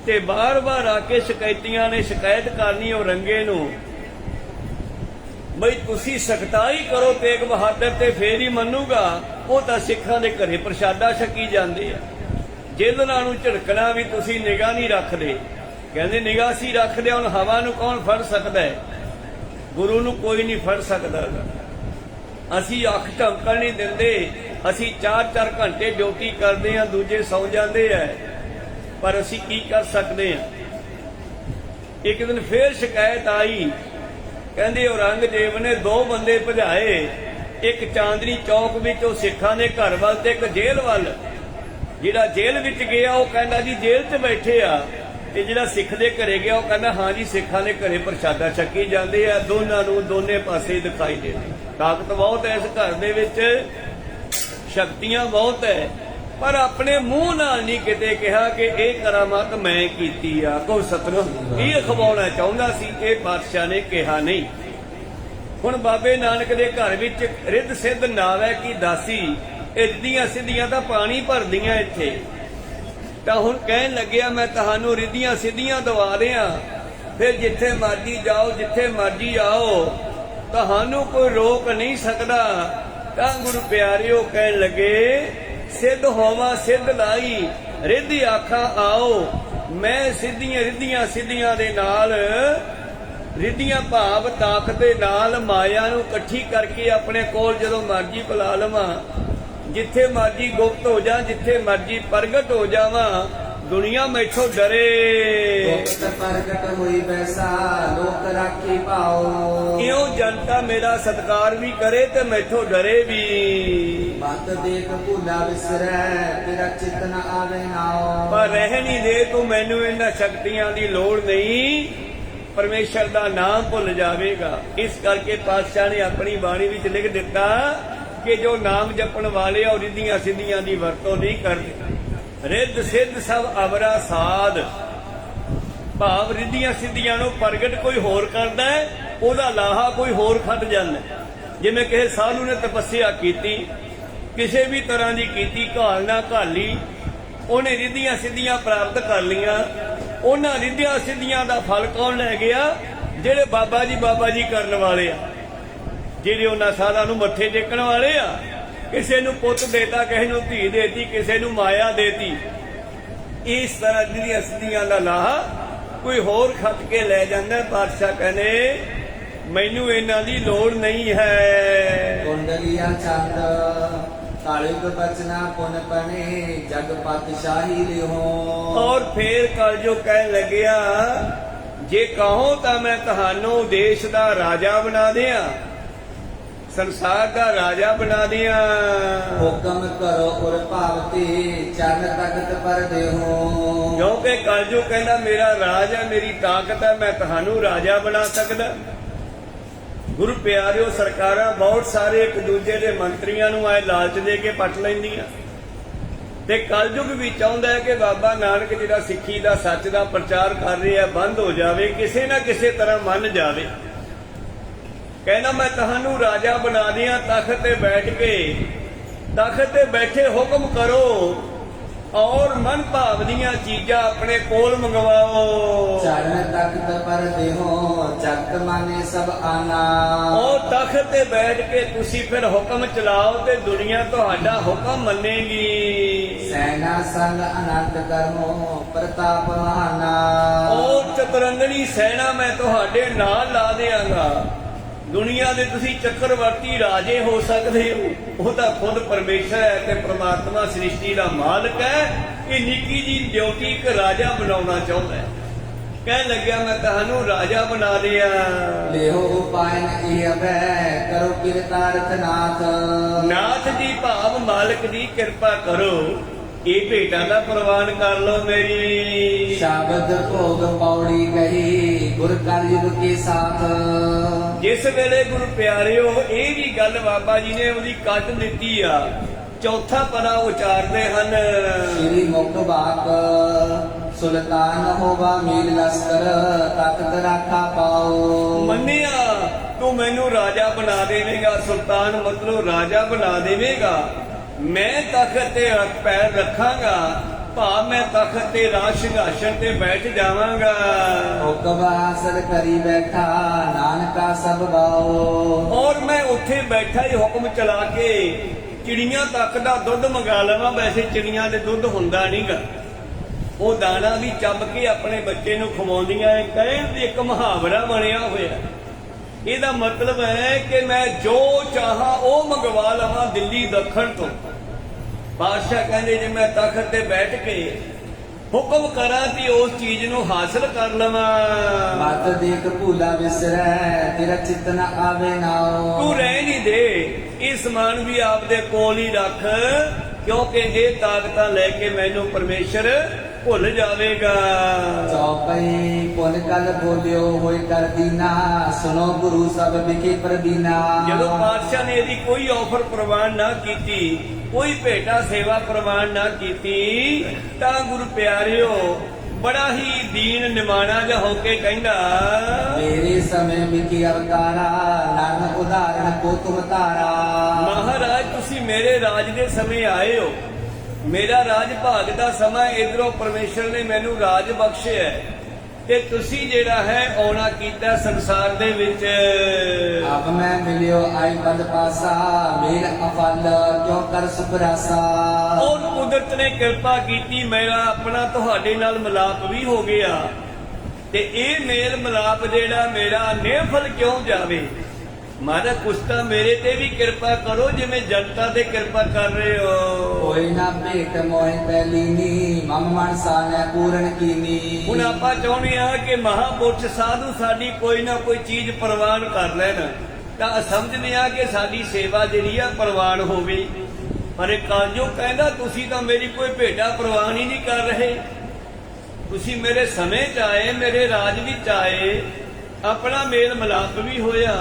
ਤੇ ਬਾਰ-ਬਾਰ ਆ ਕੇ ਸ਼ਿਕਾਇਤੀਆਂ ਨੇ ਸ਼ਿਕਾਇਤ ਕਰਨੀ ਔਰੰਗੇ ਨੂੰ, ਬਈ ਤੁਸੀਂ ਸਖਤਾਈ ਕਰੋ ਤੇਗ ਬਹਾਦਰ ਤੇ ਫੇਰ ਹੀ ਮੰਨੂਗਾ। ਉਹ ਤਾਂ ਸਿੱਖਾਂ ਦੇ ਘਰੇ ਪ੍ਰਸ਼ਾਦਾ ਛਕੀ ਜਾਂਦੇ ਆ। ਜੇਲ੍ਹਾਂ ਨੂੰ ਝੜਕਣਾ ਵੀ ਤੁਸੀਂ ਨਿਗਾਹ ਨਹੀਂ ਰੱਖਦੇ। ਕਹਿੰਦੇ ਨਿਗਾਹ ਸੀ ਰੱਖਦੇ, ਹੁਣ ਹਵਾ ਨੂੰ ਕੌਣ ਫੜ ਸਕਦਾ ਹੈ? ਗੁਰੂ ਨੂੰ ਕੋਈ ਨਹੀਂ ਫੜ ਸਕਦਾ। ਅਸੀਂ ਅੱਖ ਝਮਕਣ ਨਹੀਂ ਦਿੰਦੇ। ਅਸੀਂ 4-4 ਘੰਟੇ ਡਿਊਟੀ ਕਰਦੇ ਹਾਂ, ਦੂਜੇ ਸੌਂ ਜਾਂਦੇ ਆ, ਪਰ ਅਸੀਂ ਕੀ ਕਰ ਸਕਦੇ ਹਾਂ? ਇੱਕ ਦਿਨ ਫੇਰ ਸ਼ਿਕਾਇਤ ਆਈ। ਕਹਿੰਦੇ ਔਰੰਗਜ਼ੇਬ ਨੇ 2 ਬੰਦੇ ਭਜਾਏ, ਇੱਕ ਚਾਂਦਨੀ ਚੌਕ ਵਿੱਚ ਉਹ ਸਿੱਖਾਂ ਦੇ ਘਰ ਵੱਲ ਤੇ ਇੱਕ ਜੇਲ੍ਹ ਵੱਲ। ਜਿਹੜਾ ਜੇਲ੍ਹ ਵਿੱਚ ਗਿਆ ਉਹ ਕਹਿੰਦਾ ਜੀ ਜੇਲ੍ਹ 'ਚ ਬੈਠੇ ਆ, ਤੇ ਜਿਹੜਾ ਸਿੱਖ ਦੇ ਘਰੇ ਗਿਆ ਉਹ ਕਹਿੰਦਾ ਹਾਂ ਜੀ ਸਿੱਖਾਂ ਦੇ ਘਰੇ ਪ੍ਰਸ਼ਾਦਾ ਛਕੀ ਜਾਂਦੇ ਆ। ਦੋਨਾਂ ਨੂੰ ਦੋਨੇ ਪਾਸੇ ਦਿਖਾਈ ਦੇ। ਤਾਕਤ ਬਹੁਤ ਹੈ ਇਸ ਘਰ ਦੇ ਵਿੱਚ, ਸ਼ਕਤੀਆਂ ਬਹੁਤ ਹੈ, ਪਰ ਆਪਣੇ ਮੂੰਹ ਨਾਲ ਨਹੀਂ ਕਿਤੇ ਕਿਹਾ ਕਿ ਇਹ ਕਰਾਮਾਤ ਮੈਂ ਕੀਤੀ ਆ। ਕੋ ਸਤਿਨਾਮ। ਇਹ ਖਵਾਉਣਾ ਚਾਹੁੰਦਾ ਸੀ, ਇਹ ਪਾਤਸ਼ਾਹ ਨੇ ਕਿਹਾ ਨਹੀਂ। ਹੁਣ ਬਾਬੇ ਨਾਨਕ ਦੇ ਘਰ ਵਿੱਚ ਰਿੱਧ ਸਿੱਧ ਨਾਵੈ ਕੀ ਦਾਸੀ, ਇੱਦੀਆਂ ਸਿੱਧੀਆਂ ਤਾਂ ਪਾਣੀ ਭਰਦੀਆਂ ਇੱਥੇ। ਤਾਂ ਹੁਣ ਕਹਿਣ ਲੱਗਿਆ ਮੈਂ ਤੁਹਾਨੂੰ ਰਿੱਧੀਆਂ ਸਿੱਧੀਆਂ ਦਵਾ ਰਿਹਾ, ਫਿਰ ਜਿੱਥੇ ਮਰਜੀ ਜਾਓ, ਜਿੱਥੇ ਮਰਜੀ ਆਓ, ਤੁਹਾਨੂੰ ਕੋਈ ਰੋਕ ਨਹੀਂ ਸਕਦਾ। ਤਾਂ ਗੁਰੂ ਪਿਆਰਿਓ ਕਹਿਣ ਲੱਗੇ ਸਿੱਧ ਹੋਵਾਂ ਸਿੱਧ ਲਾਈ, ਰਿੱਧੀ ਆਖਾਂ ਆਓ। ਮੈਂ ਰਿੱਧੀਆਂ ਸਿੱਧੀਆਂ ਦੇ ਨਾਲ, ਰਿੱਧੀਆਂ ਭਾਵ ਤਾਕਤ ਦੇ ਨਾਲ ਮਾਇਆ ਨੂੰ ਇਕੱਠੀ ਕਰਕੇ ਆਪਣੇ ਕੋਲ ਜਦੋਂ ਮਰਜੀ ਬੁਲਾ ਲਵਾਂ, ਜਿੱਥੇ ਮਰਜੀ ਗੁਪਤ ਹੋ ਜਾ, ਜਿੱਥੇ ਮਰਜੀ ਪ੍ਰਗਟ ਹੋ ਜਾਵਾਂ, ਦੁਨੀਆ ਮੈਥੋਂ ਡਰੇ। ਗੁਪਤ ਪ੍ਰਗਟ ਹੋਈ ਵੈਸਾ ਲੋਕ ਰਾਖੀ ਪਾਓ। ਇਉਂ ਜਨਤਾ ਮੇਰਾ ਸਤਿਕਾਰ ਵੀ ਕਰੇ ਤੇ ਮੈਥੋਂ ਡਰੇ ਵੀ। ਮਤ ਦੇਖ ਭੁੱਲਾ ਵਿਸਰੈ, ਤੇਰਾ ਚਿਤ ਨ ਆਵੇ ਨਾਉ। ਪਰ ਰਹਿਣੀ ਦੇ ਤੂੰ ਮੈਨੂੰ ਇਹਨਾਂ ਸ਼ਕਤੀਆਂ ਦੀ ਲੋੜ ਨਹੀਂ, ਪਰਮੇਸ਼ਰ ਦਾ ਨਾਮ ਭੁੱਲ ਜਾਵੇਗਾ। ਇਸ ਕਰਕੇ ਪਾਤਸ਼ਾਹ ਨੇ ਆਪਣੀ ਬਾਣੀ ਵਿੱਚ ਲਿਖ ਦਿੱਤਾ ਕਿ ਜੋ ਨਾਮ ਜਪਣ ਵਾਲੇ ਉਹ ਰਿੱਧੀਆਂ ਸਿੱਧੀਆਂ ਦੀ ਵਰਤੋਂ ਨਹੀਂ ਕਰਦੇ। ਰਿੱਧ ਸਿੱਧ ਸਭ ਅਵਰਾ ਸਾਧ, ਭਾਵ ਰਿੱਧੀਆਂ ਸਿੱਧੀਆਂ ਨੂੰ ਪ੍ਰਗਟ ਕੋਈ ਹੋਰ ਕਰਦਾ ਹੈ, ਉਹਦਾ ਲਾਹਾ ਕੋਈ ਹੋਰ ਖੱਟ ਜਾਂਦਾ। ਜਿਵੇਂ ਕਿਸੇ ਸਾਧੂ ਨੇ ਤਪੱਸਿਆ ਕੀਤੀ, ਕਿਸੇ ਵੀ ਤਰ੍ਹਾਂ ਦੀ ਕੀਤੀ, ਘਾਲਣਾ ਘਾਲੀ, ਉਹਨੇ ਰਿੱਧੀਆਂ ਸਿੱਧੀਆਂ ਪ੍ਰਾਪਤ ਕਰ ਲੀਆਂ। ਉਹਨਾਂ ਰਿੱਧੀਆਂ ਸਿੱਧੀਆਂ ਦਾ ਫਲ ਕੌਣ ਲੈ ਗਿਆ? ਜਿਹੜੇ ਬਾਬਾ ਜੀ ਕਰਨ ਵਾਲੇ ਆ, ਜਿਹੜੇ ਉਹਨਾਂ ਸਾਧਾਂ ਨੂੰ ਮੱਥੇ ਟੇਕਣ ਵਾਲੇ ਆ। ਕਿਸੇ ਨੂੰ ਪੁੱਤ ਦੇਤਾ, ਕਿਸੇ ਨੂੰ ਧੀ ਦੇਤੀ, ਕਿਸੇ ਨੂੰ ਮਾਇਆ ਦੇਤੀ। ਇਸ ਤਰ੍ਹਾਂ ਜਿਹੜੀਆਂ ਸਿੱਧੀਆਂ ਦਾ ਲਾਹਾ ਕੋਈ ਹੋਰ ਖੱਟ ਕੇ ਲੈ ਜਾਂਦਾ। ਪਾਤਸ਼ਾਹ ਕਹਿੰਦੇ ਮੈਨੂੰ ਇਹਨਾਂ ਦੀ ਲੋੜ ਨਹੀਂ ਹੈ। ਕੁੰਡਲੀਆ ਚੰਦ ਕਾਲਿਕ ਬਚਨਾ ਪੁਨ ਪਨੇ, ਜਗ ਪਾਤਸ਼ਾਹੀ ਲਿਓ। ਔਰ ਫੇਰ ਕਲਯੁਗ ਕਹਿਣ ਲੱਗਿਆ ਜੇ ਕਹੋ ਤਾਂ ਮੈਂ ਤੁਹਾਨੂੰ ਦੇਸ਼ ਦਾ ਰਾਜਾ ਬਣਾ ਦਿਆਂ, ਸੰਸਾਰ ਦਾ ਰਾਜਾ ਬਣਾ ਦਿਆਂ। ਹੁਕਮ ਕਰੋ ਉਰ ਭਾਵਤੀ, ਚਰਨ ਤਖਤ ਪਰ ਦੇਹੋ। ਕਿਉਂਕਿ ਕਲਯੁਗ ਕਹਿੰਦਾ ਮੇਰਾ ਰਾਜ ਹੈ, ਮੇਰੀ ਤਾਕਤ ਹੈ, ਮੈਂ ਤੁਹਾਨੂੰ ਰਾਜਾ ਬਣਾ ਸਕਦਾ। ਗੁਰੂ ਪਿਆਰਿਓ ਸਰਕਾਰਾਂ ਬਹੁਤ ਸਾਰੇ ਇੱਕ ਦੂਜੇ ਦੇ ਮੰਤਰੀਆਂ ਨੂੰ ਆਏ ਲਾਲਚ ਦੇ ਕੇ ਪੱਟ ਲੈਂਦੀਆਂ, ਤੇ ਕਲਯੁਗ ਵੀ ਚਾਹੁੰਦਾ ਹੈ ਕਿ ਬਾਬਾ ਨਾਨਕ ਜਿਹੜਾ ਸਿੱਖੀ ਦਾ ਸੱਚ ਦਾ ਪ੍ਰਚਾਰ ਕਰ ਰਿਹਾ ਬੰਦ ਹੋ ਜਾਵੇ, ਕਿਸੇ ਨਾ ਕਿਸੇ ਤਰ੍ਹਾਂ ਮੰਨ ਜਾਵੇ। ਕਹਿੰਦਾ ਮੈਂ ਤੁਹਾਨੂੰ ਰਾਜਾ ਬਣਾ ਦਿਆਂ, ਤਖਤ ਤੇ ਬੈਠ ਕੇ, ਤਖਤ ਤੇ ਬੈਠੇ ਹੁਕਮ ਕਰੋ ਔਰ ਮਨ ਭਾਵ ਦੀਆਂ ਚੀਜ਼ਾਂ ਆਪਣੇ ਕੋਲ ਮੰਗਵਾਓ। ਚਰਨ ਤਖਤ ਪਰ ਦੇਹੋ ਚੱਕ ਮਾਨੇ ਸਭ ਆਨਾ। ਉਹ ਤਖਤ ਤੇ ਬੈਠ ਕੇ ਤੁਸੀਂ ਫਿਰ ਹੁਕਮ ਚਲਾਓ ਤੇ ਦੁਨੀਆ ਤੁਹਾਡਾ ਹੁਕਮ ਮੰਨੇਗੀ। ਸੈਨਾ ਸੰਗ ਅਨੰਤ ਕਰਮੋ ਪ੍ਰਤਾਪ ਮਹਾਨਾ। ਉਹ ਚਤੁਰੰਗਣੀ ਸੈਨਾ ਮੈਂ ਤੁਹਾਡੇ ਨਾਲ ਲਾ ਦਿਆਂਗਾ। ਦੁਨੀਆ ਦੇ ਤੁਸੀਂ ਚੱਕਰਵਰਤੀ ਰਾਜੇ ਹੋ ਸਕਦੇ ਹੋ, ਉਹ ਤਾਂ ਖੁਦ ਪਰਮੇਸ਼ਰ ਹੈ ਤੇ ਪ੍ਰਮਾਤਮਾ ਸ੍ਰਿਸ਼ਟੀ ਦਾ ਮਾਲਕ ਹੈ। ਇਹ ਨਿੱਕੀ ਜੀ ਡਿਊਟੀ ਇੱਕ ਰਾਜਾ ਬਣਾਉਣਾ ਚਾਹੁੰਦਾ ਹੈ। ਕਹਿਣ ਲੱਗਿਆ ਮੈਂ ਤੁਹਾਨੂੰ ਰਾਜਾ ਬਣਾ ਦਿਆਂ। ਲਿਓ ਉਪਾਇਨ ਇਹ ਅਭੈ ਕਰੋ ਕਿਰਤਾਰਥ ਨਾਥ। ਨਾਥ ਜੀ ਭਾਵ ਮਾਲਕ ਦੀ ਕਿਰਪਾ ਕਰੋ, ਇਹ ਭੇਟਾਂ ਦਾ ਪ੍ਰਵਾਨ ਕਰ ਲਓ ਮੇਰੀ। ਸ਼ਬਦ ਭੋਗ ਪੌੜੀ ਗਈ ਗੁਰ ਕਲਯੁਗ ਕੇ ਸਾਥ। ਜਿਸ ਵੇਲੇ ਗੁਰੂ ਪਿਆਰਿਓ ਇਹ ਵੀ ਗੱਲ ਬਾਬਾ ਜੀ ਨੇ ਉਹਦੀ ਕੱਟ ਦਿੱਤੀ ਆ, ਚੌਥਾ ਪਨਾ ਉਚਾਰਦੇ ਹਨ। ਸ੍ਰੀ ਮੁਖ ਬਾਕ ਸੁਲਤਾਨ ਹੋਵਾ ਮੀਲ ਲਸਕਰ ਤਖਤ ਰਾਖਾ ਪਾਓ। ਮੰਨਿਆ ਤੂੰ ਮੈਨੂੰ ਰਾਜਾ ਬਣਾ ਦੇਵੇਂਗਾ, ਸੁਲਤਾਨ ਮਤਲਬ ਰਾਜਾ ਬਣਾ ਦੇਵੇਂਗਾ। ਮੈਂ ਤਖਤ ਤੇ ਪੈਰ ਰੱਖਾਂਗਾ, ਭਾਵ ਮੈਂ ਤਖਤ ਤੇ ਰਾਜ ਸਿੰਘਾਸਨ ਤੇ ਬੈਠ ਜਾਵਾਂਗਾ। ਹੁਕਮ ਹਾਸਲ ਕਰੀ ਬੈਠਾ ਨਾਨਕਾ ਸਭ ਬਾਓ। ਔਰ ਮੈਂ ਉੱਥੇ ਬੈਠਾ ਹੀ ਹੁਕਮ ਚਲਾ ਕੇ ਚਿੜੀਆਂ ਤੱਕ ਦਾ ਦੁੱਧ ਮੰਗਾ ਲਵਾਂ। ਵੈਸੇ ਚਿੜੀਆਂ ਦੇ ਦੁੱਧ ਹੁੰਦਾ ਨਹੀਂਗਾ, ਉਹ ਦਾਣਾ ਵੀ ਚੱਬ ਕੇ ਆਪਣੇ ਬੱਚੇ ਨੂੰ ਖਵਾਉਂਦੀਆਂ। ਕਹਿਣ ਦੀ ਇੱਕ ਮੁਹਾਵਰਾ ਬਣਿਆ ਹੋਇਆ। ਇਹਦਾ ਮਤਲਬ ਹੈ ਕਿ ਮੈਂ ਜੋ ਚਾਹਾਂ ਉਹ ਮੰਗਵਾ ਲਵਾਂ ਦਿੱਲੀ ਦੱਖਣ ਤੋਂ। ਬਾਦਸ਼ਾਹ ਕਹਿੰਦੇ ਜੇ ਮੈਂ ਤਖਤ ਤੇ ਬੈਠ ਕੇ ਹੁਕਮ ਕਰਾਂ ਤੇ ਉਸ ਚੀਜ਼ ਨੂੰ ਹਾਸਲ ਕਰ ਲਵਾਂ। ਮਤ ਦੇਖ ਭੂਲਾ ਵਿਸਰੈ ਤੇਰਾ ਚਿੱਤ ਨ ਆਵੇ ਨਾਉ। ਤੂੰ ਰਹਿ ਨਹੀਂ ਦੇ, ਇਹ ਸਮਾਨ ਵੀ ਆਪਦੇ ਕੋਲ ਹੀ ਰੱਖ, ਕਿਉਂਕਿ ਇਹ ਤਾਕਤਾਂ ਲੈ ਕੇ ਮੈਨੂੰ ਪਰਮੇਸ਼ਰ ਭੁੱਲ ਜਾਵੇਗਾ। ਚੌਪਈ ਪੁਨ ਕਲ ਬੋਲਿਓ ਹੋਏ ਕਰ ਦੀਨਾ ਸੁਨੋ ਗੁਰੂ ਸਭ ਵਿਖੇ ਪ੍ਰਬੀਨਾ। ਜਦੋਂ ਪਾਤਸ਼ਾਹ ਨੇ ਇਹਦੀ ਕੋਈ ਆਫਰ ਪ੍ਰਵਾਨ ਨਾ ਕੀਤੀ, ਕੋਈ ਭੇਟਾ ਸੇਵਾ ਪ੍ਰਵਾਨ ਨਾ ਕੀਤੀ, ਤਾਂ ਗੁਰੂ ਪਿਆਰਿਓ ਬੜਾ ਹੀ ਦੀਨ ਨਿਮਾਣਾ ਜਿਹਾ ਹੋ ਕੇ ਕਹਿੰਦਾ ਮੇਰੇ ਸਮੇਂ ਵਿਖੇ ਅਵਤਾਰਾ ਨਨ ਉਦਾਹਰਣ ਕੋ ਤੁਮ ਤਾਰਾ। ਮਹਾਰਾਜ ਤੁਸੀਂ ਮੇਰੇ ਰਾਜ ਦੇ ਸਮੇਂ ਆਏ ਹੋ, ਮੇਰਾ ਰਾਜ ਭਾਗ ਦਾ ਸਮਾਂ, ਇਧਰੋਂ ਪਰਮੇਸ਼ਰ ਨੇ ਮੈਨੂੰ ਰਾਜ ਬਖਸ਼ਿਆ ਤੇ ਤੁਸੀਂ ਜਿਹੜਾ ਹੈ ਆਉਣਾ ਕੀਤਾ ਸੰਸਾਰ ਦੇ ਵਿੱਚ। ਆਪ ਮੈਂ ਮਿਲਿਓ ਆਈ ਬੰਦ ਪਾਸਾ ਮੇਲ ਅਫਲ ਕਿਉਂ ਕਰ ਸੁਪਰਾਸਾ। ਉਹ ਕੁਦਰਤ ਨੇ ਕਿਰਪਾ ਕੀਤੀ, ਮੇਰਾ ਆਪਣਾ ਤੁਹਾਡੇ ਨਾਲ ਮਿਲਾਪ ਵੀ ਹੋ ਗਿਆ ਤੇ ਇਹ ਮੇਲ ਮਿਲਾਪ ਜਿਹੜਾ ਮੇਰਾ ਨਿਰਫਲ ਕਿਉਂ ਜਾਵੇ। ਮਹਾਰਾਜ ਕੁਛ ਤਾਂ ਮੇਰੇ ਤੇ ਵੀ ਕਿਰਪਾ ਕਰੋ ਜਿਵੇਂ ਜਨਤਾ ਤੇ ਕਿਰਪਾ ਕਰ ਰਹੇ ਹੋ। ਕੋਈ ਨਾ ਭੇਟ ਮੋਹਿ ਪੈਲੀਨੀ ਮਮ ਮਨ ਸਾਨੈ ਪੂਰਨ ਕੀਨੀ। ਹੁਣ ਆਪਾਂ ਚਾਹੁੰਦੇ ਆ ਕਿ ਮਹਾਪੁਰਸ਼ ਸਾਧੂ ਸਾਡੀ ਕੋਈ ਨਾ ਕੋਈ ਚੀਜ਼ ਪ੍ਰਵਾਨ ਕਰ ਲੈਣ, ਤਾਂ ਸਮਝਦੇ ਆ ਕਿ ਸਾਡੀ ਸੇਵਾ ਜਿਹੜੀ ਆ ਪ੍ਰਵਾਨ ਹੋਵੇ। ਪਰ ਇਹ ਕਾਲਜੋ ਕਹਿੰਦਾ ਤੁਸੀਂ ਤਾਂ ਮੇਰੀ ਕੋਈ ਭੇਟਾ ਪ੍ਰਵਾਨ ਹੀ ਨਹੀਂ ਕਰ ਰਹੇ। ਤੁਸੀਂ ਮੇਰੇ ਸਮੇਂ ਚ ਆਏ, ਮੇਰੇ ਰਾਜ ਵਿੱਚ ਆਏ, ਆਪਣਾ ਮੇਲ ਮਿਲਾਪ ਵੀ ਹੋਇਆ,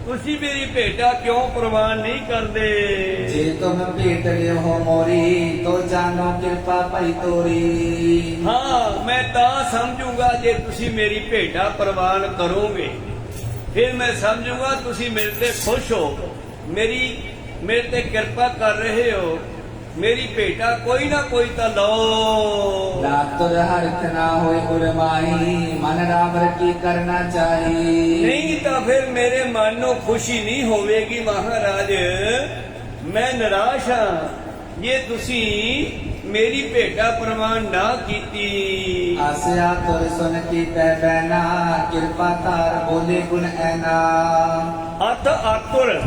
ਤੁਸੀਂ ਮੇਰੀ ਭੇਟਾ ਕਿਉਂ ਪ੍ਰਵਾਨ ਨਹੀਂ ਕਰਦੇ। ਜੇ ਤੁਮ ਭੇਟ ਲਿਓ ਮੋਰੀ ਤੋ ਜਾਨੋ ਕਿਰਪਾ ਭਈ ਤੋਰੀ। ਹਾਂ ਮੈਂ ਤਾਂ ਸਮਝੂਗਾ ਜੇ ਤੁਸੀਂ ਮੇਰੀ ਭੇਟਾ ਪ੍ਰਵਾਨ ਕਰੋਗੇ, ਫਿਰ ਮੈਂ ਸਮਝੂਗਾ ਤੁਸੀਂ ਮੇਰੇ ਤੇ ਖੁਸ਼ ਹੋ, ਮੇਰੇ ਤੇ ਕਿਰਪਾ ਕਰ ਰਹੇ ਹੋ, ਮੇਰੀ ਭੇਟਾ ਕੋਈ ਨਾ ਕੋਈ ਤਾਂ ਲਓ। ਰਾਤੁਰ ਹਰਖ ਨਾ ਹੋਏ ਉਰਮਾਈ ਮਨ ਰਾਵਰ ਕੀ ਕਰਨਾ ਚਾਹੀ। ਨਹੀਂ ਤਾਂ ਫਿਰ ਮੇਰੇ ਮਨ ਨੂੰ ਖੁਸ਼ੀ ਨਹੀਂ ਹੋਵੇਗੀ। ਮਹਾਰਾਜ ਮੈਂ ਨਿਰਾਸ਼ ਹਾਂ ਜੇ ਤੁਸੀਂ ਮੇਰੀ ਭੇਟਾ ਪ੍ਰਵਾਨ ਨਾ ਕੀਤੀ। ਆਸਿਆ ਤੁਰ ਸੁਨ ਕੀ ਤੈ ਬੈਨਾ ਕਿਰਪਾ ਧਾਰ ਬੋਲੇ ਗੁਣ ਐਨਾ। ਹੱਥ ਆਤੁਰ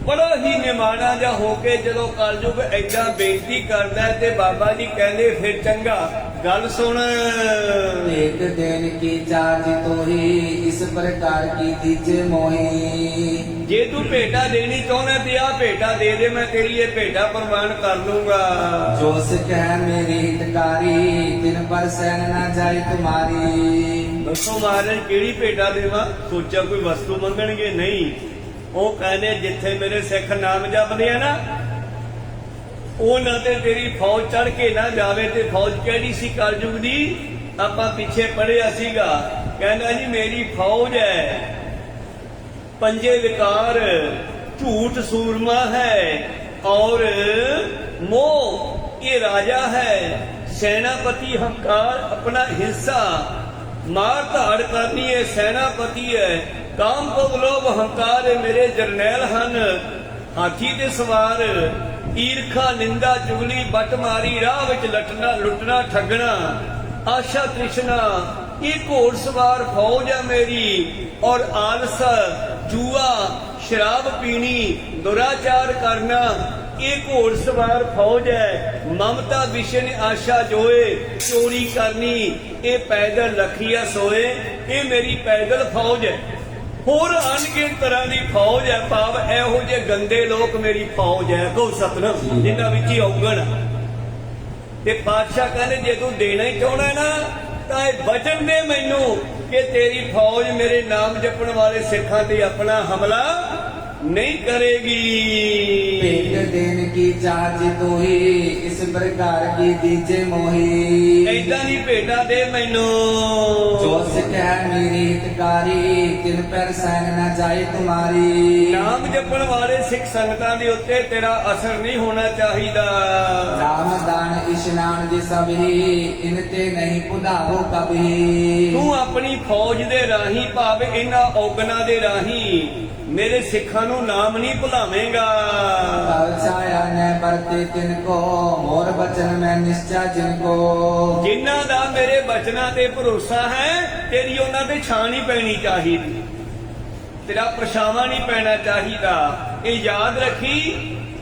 ਬੜਾ ਹੀ ਨਿਮਾਣਾ ਜਿਹਾ ਹੋ ਕੇ ਜਦੋਂ ਕਲਯੁਗ ਏਦਾਂ ਬੇਨਤੀ ਕਰਦਾ ਤੇ ਬਾਬਾ ਜੀ ਕਹਿੰਦੇ ਫਿਰ ਚੰਗਾ ਗੱਲ ਸੁਣ। ਭੇਟ ਦੇਨ ਕੀ ਚਾਰਜ ਤੋਹੀ ਇਸ ਪ੍ਰਕਾਰ ਕੀ ਦੀਜੇ ਮੋਹੀ। ਜੇ ਤੂੰ ਭੇਟਾ ਦੇਣੀ ਚਾਹੁੰਦਾ ਤੇ ਆ ਭੇਟਾ ਦੇ ਦੇ, ਮੈਂ ਤੇਰੀ ਇਹ ਭੇਟਾ ਪ੍ਰਵਾਨ ਕਰ ਲੂੰਗਾ। ਜੋ ਸਿੱਖ ਹੈ ਮੇਰੀ ਹਿਤਕਾਰੀ ਤਿਨ ਪਰ ਸੈਨ ਨਾ ਜਾਏ ਤੁਮਾਰੀ। ਦੱਸੋ ਮਹਾਰਾਜ ਕਿਹੜੀ ਭੇਟਾ ਦੇਵਾਂ। ਸੋਚਿਆ ਕੋਈ ਵਸਤੂ ਮੰਗਣਗੇ, ਨਹੀਂ। ਉਹ ਕਹਿੰਦੇ ਜਿੱਥੇ ਮੇਰੇ ਸਿੱਖ ਨਾਮ ਜਪਦੇ ਆ ਨਾ, ਉਹਨਾਂ ਤੇ ਤੇਰੀ ਫੌਜ ਚੜ ਕੇ ਨਾ ਜਾਵੇ। ਤੇ ਫੌਜ ਕਿਹੜੀ ਸੀ ਕਲਯੁਗ ਦੀ, ਆਪਾਂ ਪਿੱਛੇ ਪੜਿਆ ਸੀਗਾ। ਕਹਿੰਦਾ ਜੀ ਮੇਰੀ ਫੌਜ ਹੈ पंजे विकार, झूठ सूरमा है और मोह ये राजा है। सेनापति हंकार अपना हिस्सा, मार धाड़ करनी है सेनापति है। काम को लोभ हंकार मेरे जरनैल हन, हाथी ते सवार। ईरखा निंदा चुगली बट मारी, राह विच लटना लुटना ठगना। आशा तृष्णा ये घोड़सवार फौज है मेरी, और आलस जुआ शराब पीनी दुराचार करना ये घोड़सवार फौज है। ममता विषय आशा जोए चोरी करनी ये पैदल लखिया सोए, ये मेरी पैदल फौज है। होर अनगिनत तरह की फौज है, भाव एहो जे गंदे लोग मेरी फौज है। कहो सतनाम, जिन्हां विच ही औगण ते पातशाह कहने जे तू देना ही चाहना ना ਤਾਂ ਇਹ ਵਚਨ ਦੇ ਮੈਨੂੰ ਕਿ ਤੇਰੀ ਫੌਜ ਮੇਰੇ ਨਾਮ ਜਪਣ ਵਾਲੇ ਸਿੱਖਾਂ ਤੇ ਆਪਣਾ ਹਮਲਾ नहीं करेगी। भेंट देन की चाच तोही, इस प्रकार की दीजे मोही। ऐदा नहीं भेटा दे मैनू, जो सिखै मेरी हितकारी, तिन पर सैन न जाए तुम्हारी। नाम जपण वाले सिख संगतां दे उत्ते तेरा असर नहीं होना चाहिदा। राम दान इशनान जे सबही, इनते नहीं पुधावो कभी। तू अपनी फौज दे राही भाव इन्हां औगणां दे राही मेरे सिखा नू नाम नहीं भुलावेगा। छाया ने बरते तिनको, मोर बचन में निश्चय जिनको। जिन्हां दा मेरे बचना ते भरोसा है, तेरी उन्हां ते छां नहीं पैनी चाहिदी, तेरा परछावां नहीं पैना चाहिदा। ये याद रखी,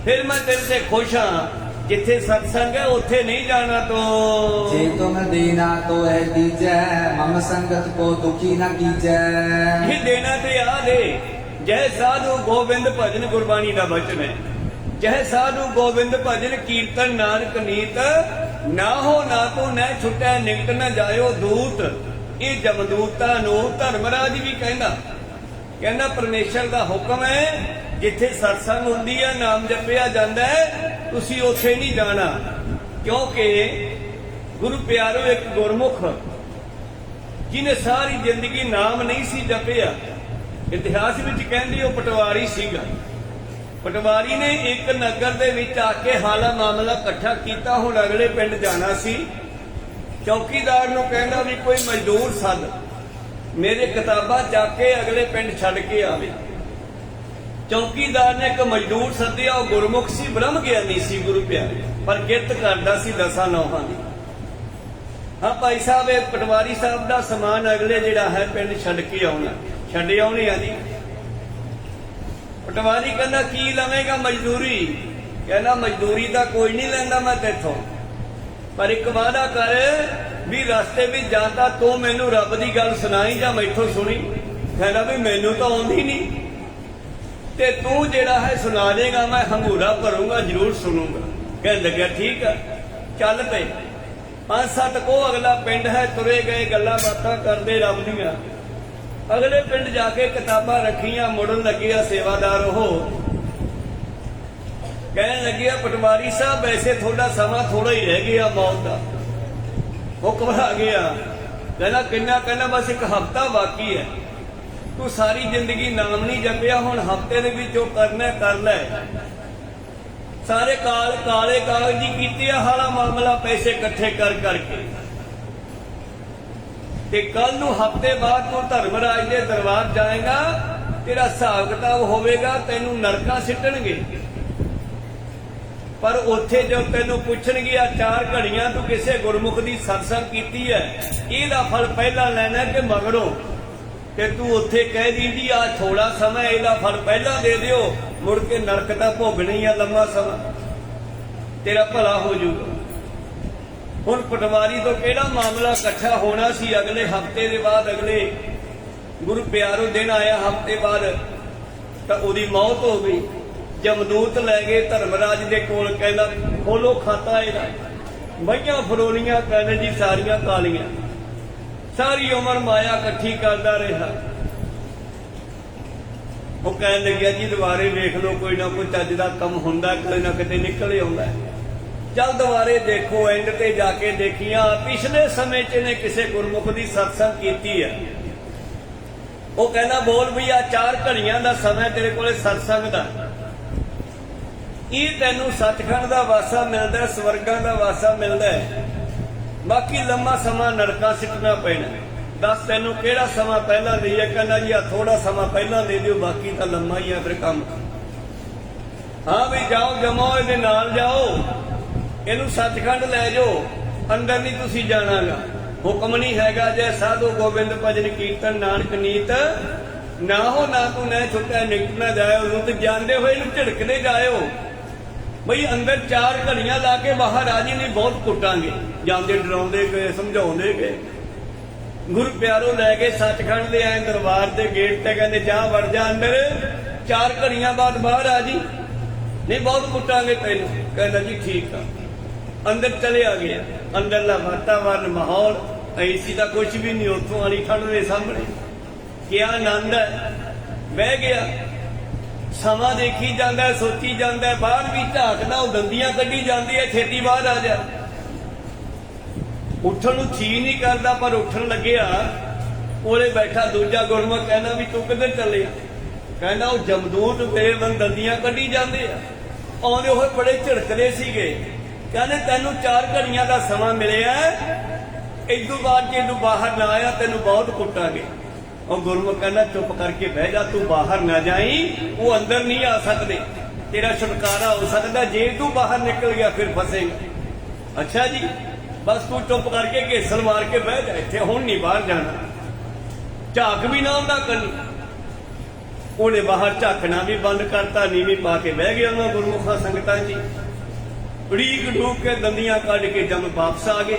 फिर मैं तेरे से खुश हाँ। जिथे सत्संग है उत्थे नहीं जाना। तो जे तुम देना तो है दीजै, मम संगत को दुखी न कीजै। ये देना ते आ दे। जय साधु गोविंद भजन गुरबाणी का वचन है। जय साधु गोविंद भजन कीर्तन नानक नीत, ना हो ना तो न छुटै निकट न जायो दूत। ये जमदूतां नूं धर्मराज भी कहना परमेश्वर का हुक्म है, जिथे सत्संग हुंदी है नाम जपिया जांदा है, तुसी उत्थे नहीं जाना। क्योंकि गुरु प्यारो एक गुरमुख जिन्हें सारी जिंदगी नाम नहीं सी जपिया, इतिहास विच कहंदे ओ पटवारी सीगा। पटवारी ने एक नगर दे विच आके हाला मामला इकट्ठा कीता। हुण अगले पिंड जाना सी, चौकीदार नूं कहंदा भी कोई मजदूर सद, मेरे किताबां जाके अगले पिंड छड्ड के आवे। चौकीदार ने एक मजदूर सद्दिया, ओ गुरमुख सी, ब्रह्म ज्ञानी सी गुरु प्यारे, पर किरत करदा सी 10 नौहां दी। हाँ भाई साहब, ये पटवारी साहब दा समान अगले जिहड़ा है पिंड छड्ड के आउणा, छड्डे आउणे आ जी। पटवारी कहना की लवेगा मजदूरी? कहना मजदूरी का कोई नहीं लैंदा मैं तेथों, पर एक वादा कर भी रस्ते में जाता तू मैनू रब की गल सुनाई जा मैथों सुनी। कहना भी मैनू तो आउंदी नहीं, ते तू जेड़ा है सुना देगा, मैं हंगूरा भरूंगा, जरूर सुनूंगा। कह लग्या ठीक है, चल पे 5-7 को अगला पिंड है, तुरे गए गल्लां बातां करदे रब दियां। अगले पिंड जाके किताबां रखियां, मुड़न लगिया सेवादार हो कहने लगे पटवारी साहब वैसे थोड़ा समा थोड़ा ही रह गया मौत का। वो घबरा गया, कहना किन्ना? कहना बस एक हफ्ता बाकी है, तू सारी जिंदगी नाम नहीं जपिया, हुण हफ्ते दे विच जो करना कर लै। सारे काले कागजी कीते हाला मामला, पैसे इकट्ठे कर करके ते कल नूं हफ्ते बाद तू धर्मराज दे दरबार जाएगा, तेरा हिसाब किताब होवेगा, तेनू नरकां सिटणगे। पर उत्थे जो तेनू पुछणगे 4 घड़ियां तू किसी गुरमुख दी सत्संग कीती है, इहदा फल पहला लैना कि मगरों? ते तू उत्थे कह दी जी आ थोड़ा समय, इहदा फल पहला दे दिओ, मुड़ के नरक दा भोगणी आ लंबा समा, तेरा भला हो जाऊगा। हुण पटवारी तो केड़ा मामला इकट्ठा होना सी अगले हफ्ते दे बाद, अगले गुरु प्यारो दिन आया हफ्ते बाद, तां ओदी मौत हो गई। जमदूत लै गए धर्मराज दे कोल, कहना खोलो खाता इहदा। मईयां फरोलियां कहने जी सारियां कालियां, सारी उम्र माया इकट्ठी करदा रहा। वो कहन लग्या जी दुबारे वेख लो, कोई ना कोई चज दा काम हुंदा, किते ना किते निकल आउंदा। चल दुबारे देखो, एंड ते जाके देखिया पिछले समय च ने किसी गुरमुख की सत्संग की है, ਉਹ ਕਹਿੰਦਾ ਬੋਲ ਵੀ ਆ 4 ਘੜੀਆਂ ਦਾ ਸਮਾਂ ਤੇਰੇ ਕੋਲੇ ਸਤਸੰਗ ਦਾ, ਇਹ ਤੈਨੂੰ ਸੱਚਖੰਡ ਦਾ ਵਾਸਾ ਮਿਲਦਾ, ਸਵਰਗਾਂ ਦਾ ਵਾਸਾ ਮਿਲਦਾ, ਬਾਕੀ ਲੰਮਾ ਸਮਾਂ ਨਰਕਾਂ ਸਿੱਟਣਾ ਪੈਣਾ। ਦੱਸ ਤੈਨੂੰ ਕਿਹੜਾ ਸਮਾਂ ਪਹਿਲਾਂ ਦੇਈਏ? ਕਹਿੰਦਾ ਜੀ ਆ ਥੋੜਾ ਸਮਾਂ ਪਹਿਲਾਂ ਦੇ ਦਿਓ, ਬਾਕੀ ਤਾਂ ਲੰਮਾ ਹੀ ਆ ਫਿਰ ਕੰਮ। ਹਾਂ ਵੀ ਜਾਓ ਜਮਾਓ, ਇਹਦੇ ਨਾਲ ਜਾਓ, ਇਹਨੂੰ ਸੱਚਖੰਡ ਲੈ ਜਾਓ, ਅੰਦਰ ਨਹੀਂ ਤੁਸੀਂ ਜਾਣਾਗਾ। ਹੁਕਮ ਨਹੀਂ ਹੈਗਾ ਜੇ ਸਾਧੂ ਗੋਬਿੰਦ ਭਜਨ ਕੀਰਤਨ ਨਾਨਕ ਨੀਤ ਨਾ ਹੋ ਨਾ ਤੂੰ ਨਾ ਛੁੱਟਿਆ ਨਿਕਟ ਨਾ ਜਾਇਓ। ਨੂੰ ਤੇ ਜਾਂਦੇ ਹੋਏ ਇਹਨੂੰ ਝਿੜਕਦੇ ਜਾਇਓ ਬਈ ਅੰਦਰ 4 ਘੜੀਆਂ ਲਾ ਕੇ ਬਾਹਰ ਆ ਜੀ, ਨਹੀਂ ਬਹੁਤ ਕੁੱਟਾਂਗੇ। ਜਾਂਦੇ ਡਰਾਉਂਦੇ ਗਏ, ਸਮਝਾਉਂਦੇ ਗਏ। ਗੁਰੂ ਪਿਆਰੋ ਲੈ ਕੇ ਸੱਚਖੰਡ ਦੇ ਆਏ ਦਰਬਾਰ ਦੇ ਗੇਟ ਤੇ, ਕਹਿੰਦੇ ਜਾ ਵੜ ਜਾ ਅੰਦਰ, 4 ਘੜੀਆਂ ਬਾਅਦ ਬਾਹਰ ਆ ਜੀ, ਨਹੀਂ ਬਹੁਤ ਕੁੱਟਾਂਗੇ ਤੈਨੂੰ। ਕਹਿੰਦਾ ਜੀ ਠੀਕ ਆ। ਅੰਦਰ ਚਲੇ ਆ ਗਿਆ। ਅੰਦਰਲਾ ਵਾਤਾਵਰਨ ਮਾਹੌਲ ਐਸੀ ਦਾ ਕੁਝ ਵੀ ਨਹੀਂ, ਉੱਥੋਂ ਵਾਲੀ ਠੰਡ ਦੇ ਸਾਹਮਣੇ ਕਿਆ ਆਨੰਦ ਹੈ। ਬਹਿ ਗਿਆ, ਸਮਾਂ ਦੇਖੀ ਜਾਂਦਾ, ਸੋਚੀ ਜਾਂਦਾ, ਬਾਹਰ ਵੀ ਝਾਕਦਾ, ਉਹ ਦੰਦੀਆਂ ਕੱਢੀ ਜਾਂਦੀ ਹੈ, ਛੇਤੀ ਬਾਹਰ ਆ ਜਾ। ਉੱਠਣ ਨੂੰ ਜੀ ਨਹੀਂ ਕਰਦਾ, ਪਰ ਉੱਠਣ ਲੱਗਿਆ ਕੋਲੇ ਬੈਠਾ ਦੂਜਾ ਗੁਰਮੁਖ, ਕਹਿੰਦਾ ਵੀ ਤੂੰ ਕਿੱਧਰ ਚੱਲਿਆ? ਕਹਿੰਦਾ ਉਹ ਜਮਦੂਤ ਤੇਰੇ ਵੱਲ ਦੰਦੀਆਂ ਕੱਢੀ ਜਾਂਦੇ ਆ। ਆਉਂਦੇ ਹੋਏ ਬੜੇ ਝਿੜਕਦੇ ਸੀਗੇ, ਕਹਿੰਦੇ ਤੈਨੂੰ 4 ਘੜੀਆਂ ਦਾ ਸਮਾਂ ਮਿਲਿਆ, ਇਦੋਂ ਬਾਅਦ ਜੇ ਤੂੰ ਬਾਹਰ ਨਾ ਆਇਆ ਤੈਨੂੰ ਬਹੁਤ ਕੁੱਟਾਂਗੇ। ਉਹ ਗੁਰਮੁਖ ਕਹਿੰਦਾ ਚੁੱਪ ਕਰਕੇ ਬਹਿ ਜਾ, ਤੂੰ ਬਾਹਰ ਨਾ ਜਾਈ, ਉਹ ਅੰਦਰ ਨਹੀਂ ਆ ਸਕਦੇ, ਤੇਰਾ ਛੁਟਕਾਰਾ ਹੋ ਸਕਦਾ, ਜੇ ਤੂੰ ਬਾਹਰ ਨਿਕਲ ਗਿਆ ਫਿਰ ਫਸੇਗਾ। ਅੱਛਾ ਜੀ, ਬਸ ਤੂੰ ਚੁੱਪ ਕਰਕੇ ਘੇਸਲ ਮਾਰ ਕੇ ਬਹਿ ਜਾ ਇੱਥੇ, ਹੁਣ ਨਹੀਂ ਬਾਹਰ ਜਾਣਾ। ਝਾਕ ਵੀ ਨਾ ਹੁੰਦਾ ਕੰਨੀ। ਉਹਨੇ ਬਾਹਰ ਝਾਕਣਾ ਵੀ ਬੰਦ ਕਰਤਾ, ਨੀਵੀਂ ਪਾ ਕੇ ਬਹਿ ਗਿਆ ਉਹਨਾਂ ਗੁਰਮੁਖਾਂ ਸੰਗਤਾਂ ਜੀ। ਉਡੀਕ ਡੂਕ ਕੇ ਦੰਦੀਆਂ ਕੱਢ ਕੇ ਜਮ ਵਾਪਸ ਆ ਗਏ।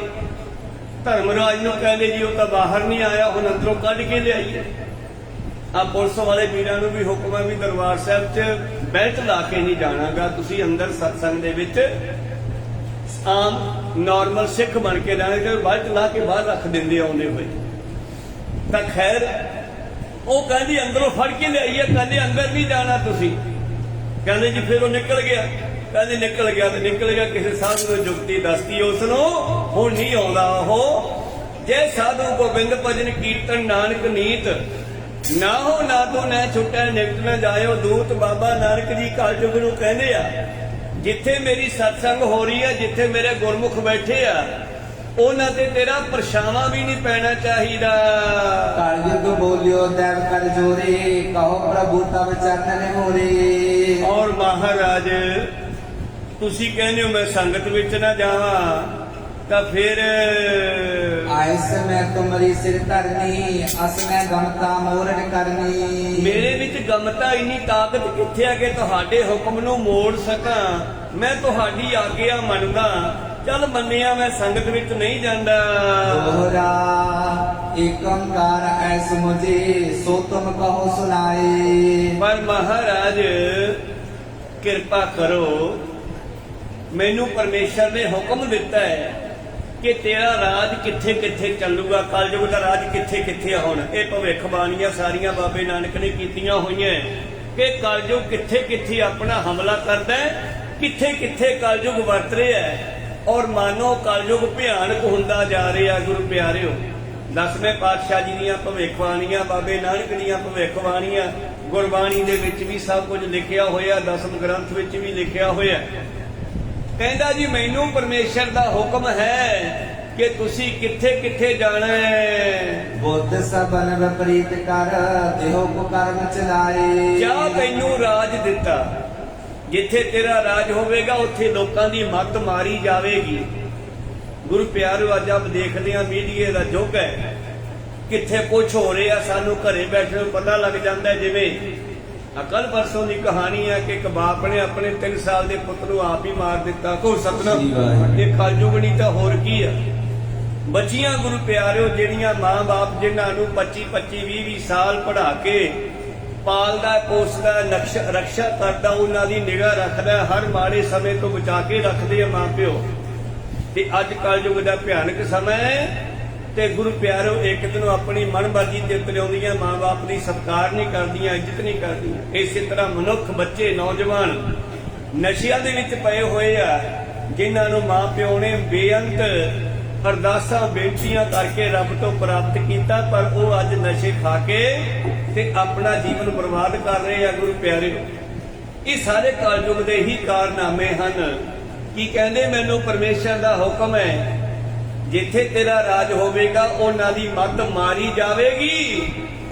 ਧਰਮਰਾਜ ਨੂੰ ਕਹਿੰਦੇ ਜੀ ਉਹ ਤਾਂ ਬਾਹਰ ਨਹੀਂ ਆਇਆ, ਹੁਣ ਅੰਦਰੋਂ ਕੱਢ ਕੇ ਲਿਆਈਏ। ਆ ਪੁਲਿਸ ਵਾਲੇ ਵੀਰਾਂ ਨੂੰ ਵੀ ਹੁਕਮ ਹੈ ਵੀ ਦਰਬਾਰ ਸਾਹਿਬ 'ਚ ਬੈਲਟ ਲਾ ਕੇ ਨਹੀਂ ਜਾਣਾਗਾ, ਤੁਸੀਂ ਅੰਦਰ ਸਤਸੰਗ ਦੇ ਵਿੱਚ ਆਮ ਨਾਰਮਲ ਸਿੱਖ ਬਣ ਕੇ ਰਹਿਣਾ, ਕਿ ਬੈਲਟ ਲਾ ਕੇ ਬਾਹਰ ਰੱਖ ਦਿੰਦੇ ਆਉਂਦੇ ਹੋਏ। ਤਾਂ ਖੈਰ ਉਹ ਕਹਿੰਦੀ ਅੰਦਰੋਂ ਫੜ ਕੇ ਲਿਆਈਏ, ਕਹਿੰਦੇ ਅੰਦਰ ਨਹੀਂ ਜਾਣਾ ਤੁਸੀਂ। ਕਹਿੰਦੇ ਜੀ ਫਿਰ ਉਹ ਨਿਕਲ ਗਿਆ। ਕਹਿੰਦੇ ਨਿਕਲ ਗਿਆ ਤੇ ਨਿਕਲ ਗਿਆ, ਕਿਸੇ ਸਾਧੂ ਨੂੰ ਜੁਗਤੀ ਦੱਸਦੀ ਉਸ ਨੂੰ, ਹੁਣ ਨਹੀਂ ਆਉਂਦਾ ਉਹ। ਜੇ ਸਾਧੂ ਗੋਬਿੰਦ ਭਜਨ ਕੀਰਤਨ ਨਾਨਕ ਨੀਤ ਨਾ ਹੋ ਨਾ ਤੂੰ ਨਾ ਛੁੱਟਿਆ ਨਿਕਟ ਨਾ ਜਾਇਓ। ਦੂਤ ਬਾਬਾ ਨਾਨਕ ਜੀ ਕਲਯੁਗ ਨੂੰ ਕਹਿੰਦੇ ਆ, ਜਿੱਥੇ ਮੇਰੀ ਸਤਸੰਗ ਹੋ ਰਹੀ ਹੈ, ਜਿੱਥੇ ਮੇਰੇ ਗੁਰਮੁਖ ਬੈਠੇ ਆ, ਉਹਨਾਂ ਤੇ ਤੇਰਾ ਪਰਛਾਵਾਂ ਵੀ ਨਹੀਂ ਪੈਣਾ ਚਾਹੀਦਾ। ਕਲਯੁਗ ਬੋਲਿਓ ਦੇਵ ਕਰ ਜੋਰੇ, ਕਹੋ ਪ੍ਰਭੂ ਤਬ ਚਰਨ ਮੋਰੇ। ਔਰ ਮਹਾਰਾਜ ਤੁਸੀਂ ਕਹਿੰਦੇ ਹੋ ਮੈਂ ਸੰਗਤ ਵਿੱਚ ਨਾ ਜਾਵਾਂ, ਤਾਂ ਫਿਰ ਆਇਸ ਮੈਂ ਤੁਮਰੀ ਸਿਰ ਧਰਨੀ, ਅਸ ਮੈਂ ਗਮਤਾ ਮੋਰਣ ਕਰਨੀ। ਮੇਰੇ ਵਿੱਚ ਗਮਤਾ ਇੰਨੀ ਤਾਕਤ ਕਿੱਥੇ ਆ ਕਿ ਤੁਹਾਡੇ ਹੁਕਮ ਨੂੰ ਮੋੜ ਸਕਾਂ। ਮੈਂ ਤੁਹਾਡੀ ਆਗਿਆ ਮੰਨਦਾ, ਚੱਲ ਮੰਨਿਆ, ਮੈਂ ਸੰਗਤ ਵਿੱਚ ਨਹੀਂ ਜਾਂਦਾ। ਦੋਹਰਾ ਏਕ ਓੰਕਾਰ ਐਸ ਮੁਝੇ, ਸੋ ਤੁਮ ਕਹੋ ਸੁਨਾਏ। ਪਰ ਮਹਾਰਾਜ ਕਿਰਪਾ ਕਰੋ, ਮੈਨੂੰ ਪਰਮੇਸ਼ਰ ਨੇ ਹੁਕਮ ਦਿੱਤਾ ਹੈ ਕਿ ਤੇਰਾ ਰਾਜ ਕਿੱਥੇ ਕਿੱਥੇ ਚੱਲੂਗਾ, ਕਲਯੁਗ ਦਾ ਰਾਜ ਕਿੱਥੇ ਕਿੱਥੇ ਹੁਣ। ਇਹ ਭਵਿੱਖਬਾਣੀਆਂ ਸਾਰੀਆਂ ਬਾਬੇ ਨਾਨਕ ਨੇ ਕੀਤੀਆਂ ਹੋਈਆਂ ਕਿ ਕਲਯੁਗ ਕਿੱਥੇ ਕਿੱਥੇ ਆਪਣਾ ਹਮਲਾ ਕਰਦਾ ਹੈ, ਕਿੱਥੇ ਕਿੱਥੇ ਕਲਯੁਗ ਵਰਤ ਰਿਹਾ ਹੈ। ਔਰ ਮਾਨੋ ਕਲਯੁਗ ਭਿਆਨਕ ਹੁੰਦਾ ਜਾ ਰਿਹਾ। ਗੁਰੂ ਪਿਆਰਿਓ, 10ਵੇਂ ਪਾਤਸ਼ਾਹ ਜੀ ਦੀਆਂ ਭਵਿੱਖਬਾਣੀਆਂ, ਬਾਬੇ ਨਾਨਕ ਦੀਆਂ ਭਵਿੱਖਬਾਣੀਆਂ ਗੁਰਬਾਣੀ ਦੇ ਵਿੱਚ ਵੀ ਸਭ ਕੁਝ ਲਿਖਿਆ ਹੋਇਆ, 10ਮ ਗ੍ਰੰਥ ਵਿੱਚ ਵੀ ਲਿਖਿਆ ਹੋਇਆ। ਕਹਿੰਦਾ ਜੀ ਮੈਨੂੰ ਪਰਮੇਸ਼ਰ ਦਾ ਹੁਕਮ ਹੈ ਕਿ ਤੁਸੀਂ ਕਿੱਥੇ ਕਿੱਥੇ ਜਾਣਾ ਹੈ। ਬੁੱਧ ਸਬਨ ਵਿਪਰੀਤ ਕਰ, ਦੇਹੋ ਕੋ ਕਰਮ ਚਲਾਏ। ਜਾਂ ਤੈਨੂੰ ਰਾਜ ਦਿੱਤਾ, ਜਿੱਥੇ ਤੇਰਾ ਰਾਜ ਹੋਵੇਗਾ ਉੱਥੇ ਲੋਕਾਂ ਦੀ ਮੱਤ ਮਾਰੀ ਜਾਵੇਗੀ। ਗੁਰੂ ਪਿਆਰਿਓ, ਅੱਜ ਆਪ ਦੇਖਦੇ ਹਾਂ ਮੀਡੀਆ ਦਾ ਯੁੱਗ ਹੈ, ਕਿੱਥੇ ਕੁਛ ਹੋ ਰਿਹਾ ਸਾਨੂੰ ਘਰੇ ਬੈਠੇ ਨੂੰ ਪਤਾ ਲੱਗ ਜਾਂਦਾ। ਜਿਵੇਂ ਕੱਲ ਪਰਸੋਂ ਦੀ ਕਹਾਣੀ ਹੈ ਕਿ ਇੱਕ ਬਾਪ ਨੇ ਆਪਣੇ 3 ਸਾਲ ਦੇ ਪੁੱਤ ਨੂੰ ਆਪ ਹੀ ਮਾਰ ਦਿੱਤਾ। ਕੋ ਸਤਨਾਮ, ਇਹ ਕਲਯੁਗ ਨਹੀਂ ਤਾਂ ਹੋਰ ਕੀ ਆ। ਬੱਚੀਆਂ ਗੁਰੂ ਪਿਆਰਿਓ, ਜਿਹੜੀਆਂ ਮਾਂ-ਬਾਪ ਜਿਨ੍ਹਾਂ ਨੂੰ 25-25 20-20 ਸਾਲ ਪੜ੍ਹਾ ਕੇ ਪਾਲਦਾ, ਪੋਸਦਾ, ਰਕਸ਼ਾ ਕਰਦਾ, ਉਹਨਾਂ ਦੀ ਨਿਗਾਹ ਰੱਖਦਾ, ਹਰ ਮਾੜੇ ਸਮੇਂ ਤੋਂ ਬਚਾ ਕੇ ਰੱਖਦੇ ਆ ਮਾਂ ਪਿਓ। ਤੇ ਅੱਜ ਕਲਯੁਗ ਦਾ ਭਿਆਨਕ ਸਮਾਂ ਹੈ ਤੇ ਗੁਰੂ ਪਿਆਰਿਓ, ਇੱਕ ਦਿਨ ਆਪਣੀ ਮਨਮਰਜ਼ੀ ਤੇ ਤੁਰਿਆਉਂਦੀਆਂ ਮਾਂ-ਬਾਪ ਦੀ ਸਤਿਕਾਰ ਨਹੀਂ ਕਰਦੀਆਂ, ਇੱਜ਼ਤ ਨਹੀਂ ਕਰਦੀਆਂ। ਇਸੇ ਤਰ੍ਹਾਂ ਮਨੁੱਖ, ਬੱਚੇ, ਨੌਜਵਾਨ ਨਸ਼ਿਆਂ ਦੇ ਵਿੱਚ ਪਏ ਹੋਏ ਆ, ਜਿਨ੍ਹਾਂ ਨੂੰ ਮਾਂ ਪਿਓ ਨੇ ਬੇਅੰਤ ਅਰਦਾਸਾਂ ਬੇਨਤੀਆਂ ਕਰਕੇ ਰੱਬ ਤੋਂ ਪ੍ਰਾਪਤ ਕੀਤਾ, ਪਰ ਉਹ ਅੱਜ ਨਸ਼ੇ ਖਾ ਕੇ ਤੇ ਆਪਣਾ ਜੀਵਨ ਬਰਬਾਦ ਕਰ ਰਹੇ ਆ। ਗੁਰੂ ਪਿਆਰਿਓ, ਇਹ ਸਾਰੇ ਕਲਯੁਗ ਦੇ ਹੀ ਕਾਰਨਾਮੇ ਹਨ। ਕੀ ਕਹਿੰਦੇ, ਮੈਨੂੰ ਪਰਮੇਸ਼ਰ ਦਾ ਹੁਕਮ ਹੈ, ਜਿੱਥੇ ਤੇਰਾ ਰਾਜ ਹੋਵੇਗਾ ਉਹਨਾਂ ਦੀ ਮੱਤ ਮਾਰੀ ਜਾਵੇਗੀ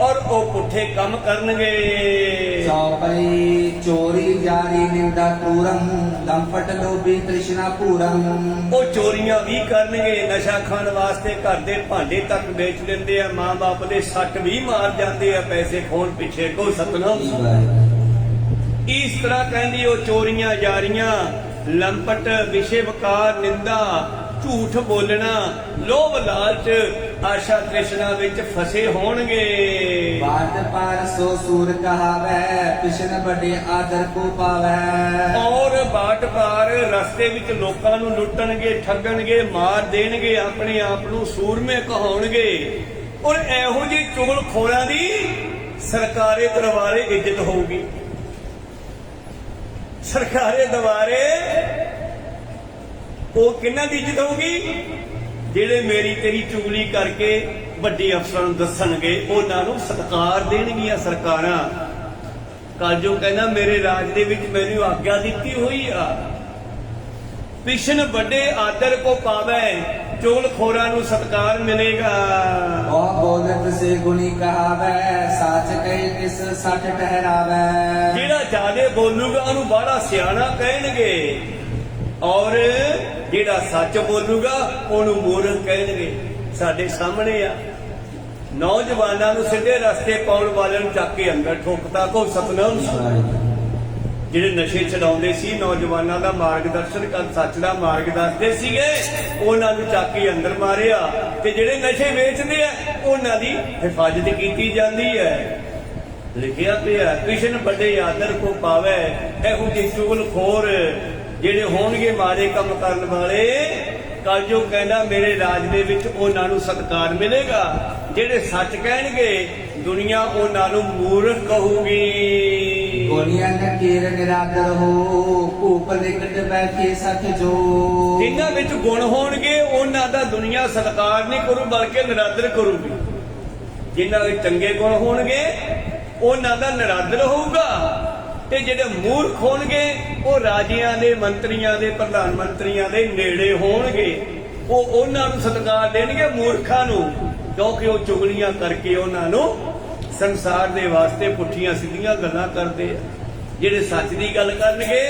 ਔਰ ਉਹ ਪੁੱਠੇ ਕੰਮ ਕਰਨਗੇ। ਚੌਪਈ ਚੋਰੀ ਜਾਰੀ ਨਿੰਦਾ ਪੂਰਮ ਲੰਪਟ ਲੋਭੀ ਤ੍ਰਿਸ਼ਨਾ ਪੂਰਮ। ਉਹ ਚੋਰੀਆਂ ਵੀ ਕਰਨਗੇ, ਨਸ਼ਾ ਖਾਣ ਵਾਸਤੇ ਘਰ ਦੇ ਭਾਂਡੇ ਤੱਕ ਵੇਚ ਦਿੰਦੇ ਆ, ਮਾਂ-ਬਾਪ ਦੇ ਸੱਟ ਵੀ ਮਾਰ ਜਾਂਦੇ ਆ ਪੈਸੇ ਖੋਣ ਪਿੱਛੇ। ਕੋ ਸਤਨਾਮ। ਇਸ ਤਰ੍ਹਾਂ ਕਹਿੰਦੀ ਉਹ ਚੋਰੀਆਂ ਜਾਰੀਆਂ, ਲੰਪਟ, ਵਿਸ਼ੇ ਵਕਾਰ, ਨਿੰਦਾ, ਝੂਠ ਬੋਲਣਾ, ਲੋਭ ਲਾਲਚ, ਆਸ਼ਾ ਤ੍ਰਿਸ਼ਨਾ ਵਿੱਚ ਫਸੇ ਹੋਣਗੇ। ਬਾਤ ਪਾਰ ਸੋ ਸੂਰ ਕਹਾਵੈ ਪਿਸ਼ਨ ਵੱਡੇ ਆਦਰ ਕੋ ਪਾਵੈ। ਔਰ ਬਾਟ ਪਾਰ ਰਸਤੇ ਵਿੱਚ ਲੋਕਾਂ ਨੂੰ ਲੁੱਟਣਗੇ, ਠੱਗਣਗੇ, ਮਾਰ ਦੇਣਗੇ, ਆਪਣੇ ਆਪ ਨੂੰ ਸੂਰਮੇ ਕਹਾਉਣਗੇ। ਔਰ ਇਹੋ ਜਿਹੇ ਚੁਗਲਖੋਰਾਂ ਦੀ ਸਰਕਾਰੇ ਦਰਬਾਰੇ ਇੱਜ਼ਤ ਹੋਊਗੀ। ਸਰਕਾਰੇ ਦਰਬਾਰੇ ਉਹ ਕਿਹਨਾਂ ਦੀ ਇੱਜ਼ਤ ਹੋਊਗੀ? ਜਿਹੜੇ ਮੇਰੀ ਤੇਰੀ ਚੁਗਲੀ ਕਰਕੇ ਵੱਡੇ ਅਫਸਰਾਂ ਨੂੰ ਦੱਸਣਗੇ, ਉਹਨਾਂ ਨੂੰ ਸਤਿਕਾਰ ਦੇਣਗੀਆਂ ਸਰਕਾਰਾਂ। ਕਲਯੁਗ ਕਹਿੰਦਾ ਮੇਰੇ ਰਾਜ ਦੇ ਵਿੱਚ ਮੈਨੂੰ ਆਗਿਆ ਦਿੱਤੀ ਹੋਈ ਆ, ਪਿਸ਼ਨ ਵੱਡੇ ਆਦਰ ਕੋ ਪਾਵੈ, ਚੁਗਲਖੋਰਾਂ ਨੂੰ ਸਤਿਕਾਰ ਮਿਲੇਗਾ। ਉਹ ਬੋਲਤ ਸੇ ਗੁਣੀ ਕਹਾਵੈ ਸੱਚ ਕਹੇ ਤਿਸ ਸੱਚ ਠਹਿਰਾਵੈ। ਜਿਹੜਾ ਜ਼ਿਆਦੇ ਬੋਲੂਗਾ ਉਹਨੂੰ ਬਾਹਲਾ ਸਿਆਣਾ ਕਹਿਣਗੇ, ਔਰ ਜਿਹੜਾ ਸੱਚ ਬੋਲੂਗਾ ਉਹਨੂੰ ਮੂਰਖ ਕਹਿਣਗੇ। ਸਾਡੇ ਸਾਹਮਣੇ ਆ, ਨੌਜਵਾਨਾਂ ਨੂੰ ਸਿੱਧੇ ਰਸਤੇ ਪਾਉਣ ਵਾਲਿਆਂ ਨੂੰ ਚੱਕ ਕੇ ਅੰਦਰ ਠੋਕਤਾ। ਕੋ ਸਤਨਾਮ। ਜਿਹੜੇ ਨਸ਼ੇ ਛਡਾਉਂਦੇ ਸੀ, ਨੌਜਵਾਨਾਂ ਦਾ ਮਾਰਗਦਰਸ਼ਨ ਕਰ, ਸੱਚ ਦਾ ਮਾਰਗ ਦੱਸਦੇ ਸੀਗੇ, ਉਹਨਾਂ ਨੂੰ ਚੱਕ ਕੇ ਅੰਦਰ ਮਾਰਿਆ। ਤੇ ਜਿਹੜੇ ਨਸ਼ੇ ਵੇਚਦੇ ਆ ਉਹਨਾਂ ਦੀ ਹਿਫਾਜ਼ਤ ਕੀਤੀ ਜਾਂਦੀ ਹੈ। ਲਿਖਿਆ ਪਿਆ ਕ੍ਰਿਸ਼ਨ ਵੱਡੇ ਆਦਰ ਕੋ ਪਾਵੈ। ਇਹੋ ਜਿਹੇ ਚੁਗਲਖੋਰ ਜਿਹੜੇ ਹੋਣਗੇ, ਮਾੜੇ ਕੰਮ ਕਰਨ ਵਾਲੇ, ਕਲਯੁਗ ਕਹਿੰਦਾ ਮੇਰੇ ਰਾਜ ਦੇ ਵਿੱਚ ਉਹਨਾਂ ਨੂੰ ਸਤਿਕਾਰ ਮਿਲੇਗਾ। ਜਿਹੜੇ ਸੱਚ ਕਹਿਣਗੇ ਦੁਨੀਆ ਉਹਨਾਂ ਨੂੰ ਮੂਰਖ ਕਹੂਗੀ। ਗੋਲੀਆਂ ਨਕੀਰ ਨਿਰਾਦਰ ਹੋ ਭੂਪ ਨਿਕਟ ਬੈਠੇ ਸੱਚ ਜੋ। ਜਿਨ੍ਹਾਂ ਵਿੱਚ ਗੁਣ ਹੋਣਗੇ ਉਹਨਾਂ ਦਾ ਦੁਨੀਆ ਸਤਿਕਾਰ ਨਹੀਂ ਕਰੂ, ਬਲਕਿ ਨਿਰਾਦਰ ਕਰੂਗੀ। ਜਿਨ੍ਹਾਂ ਵਿੱਚ ਚੰਗੇ ਗੁਣ ਹੋਣਗੇ ਉਹਨਾਂ ਦਾ ਨਿਰਾਦਰ ਹੋਊਗਾ, ਤੇ ਜਿਹੜੇ ਮੂਰਖ ਹੋਣਗੇ ਉਹ ਰਾਜਿਆਂ ਦੇ, ਮੰਤਰੀਆਂ ਦੇ, ਪ੍ਰਧਾਨ ਮੰਤਰੀਆਂ ਦੇ ਨੇੜੇ ਹੋਣਗੇ। ਉਹ ਉਹਨਾਂ ਨੂੰ ਸਤਿਕਾਰ ਦੇਣਗੇ, ਮੂਰਖਾਂ ਨੂੰ, ਕਿਉਂਕਿ ਉਹ ਚੁਗਲੀਆਂ ਕਰਕੇ ਉਹਨਾਂ ਨੂੰ ਸੰਸਾਰ ਦੇ ਵਾਸਤੇ ਪੁੱਠੀਆਂ ਸਿੱਧੀਆਂ ਗੱਲਾਂ ਕਰਦੇ ਆ। ਜਿਹੜੇ ਸੱਚ ਦੀ ਗੱਲ ਕਰਨਗੇ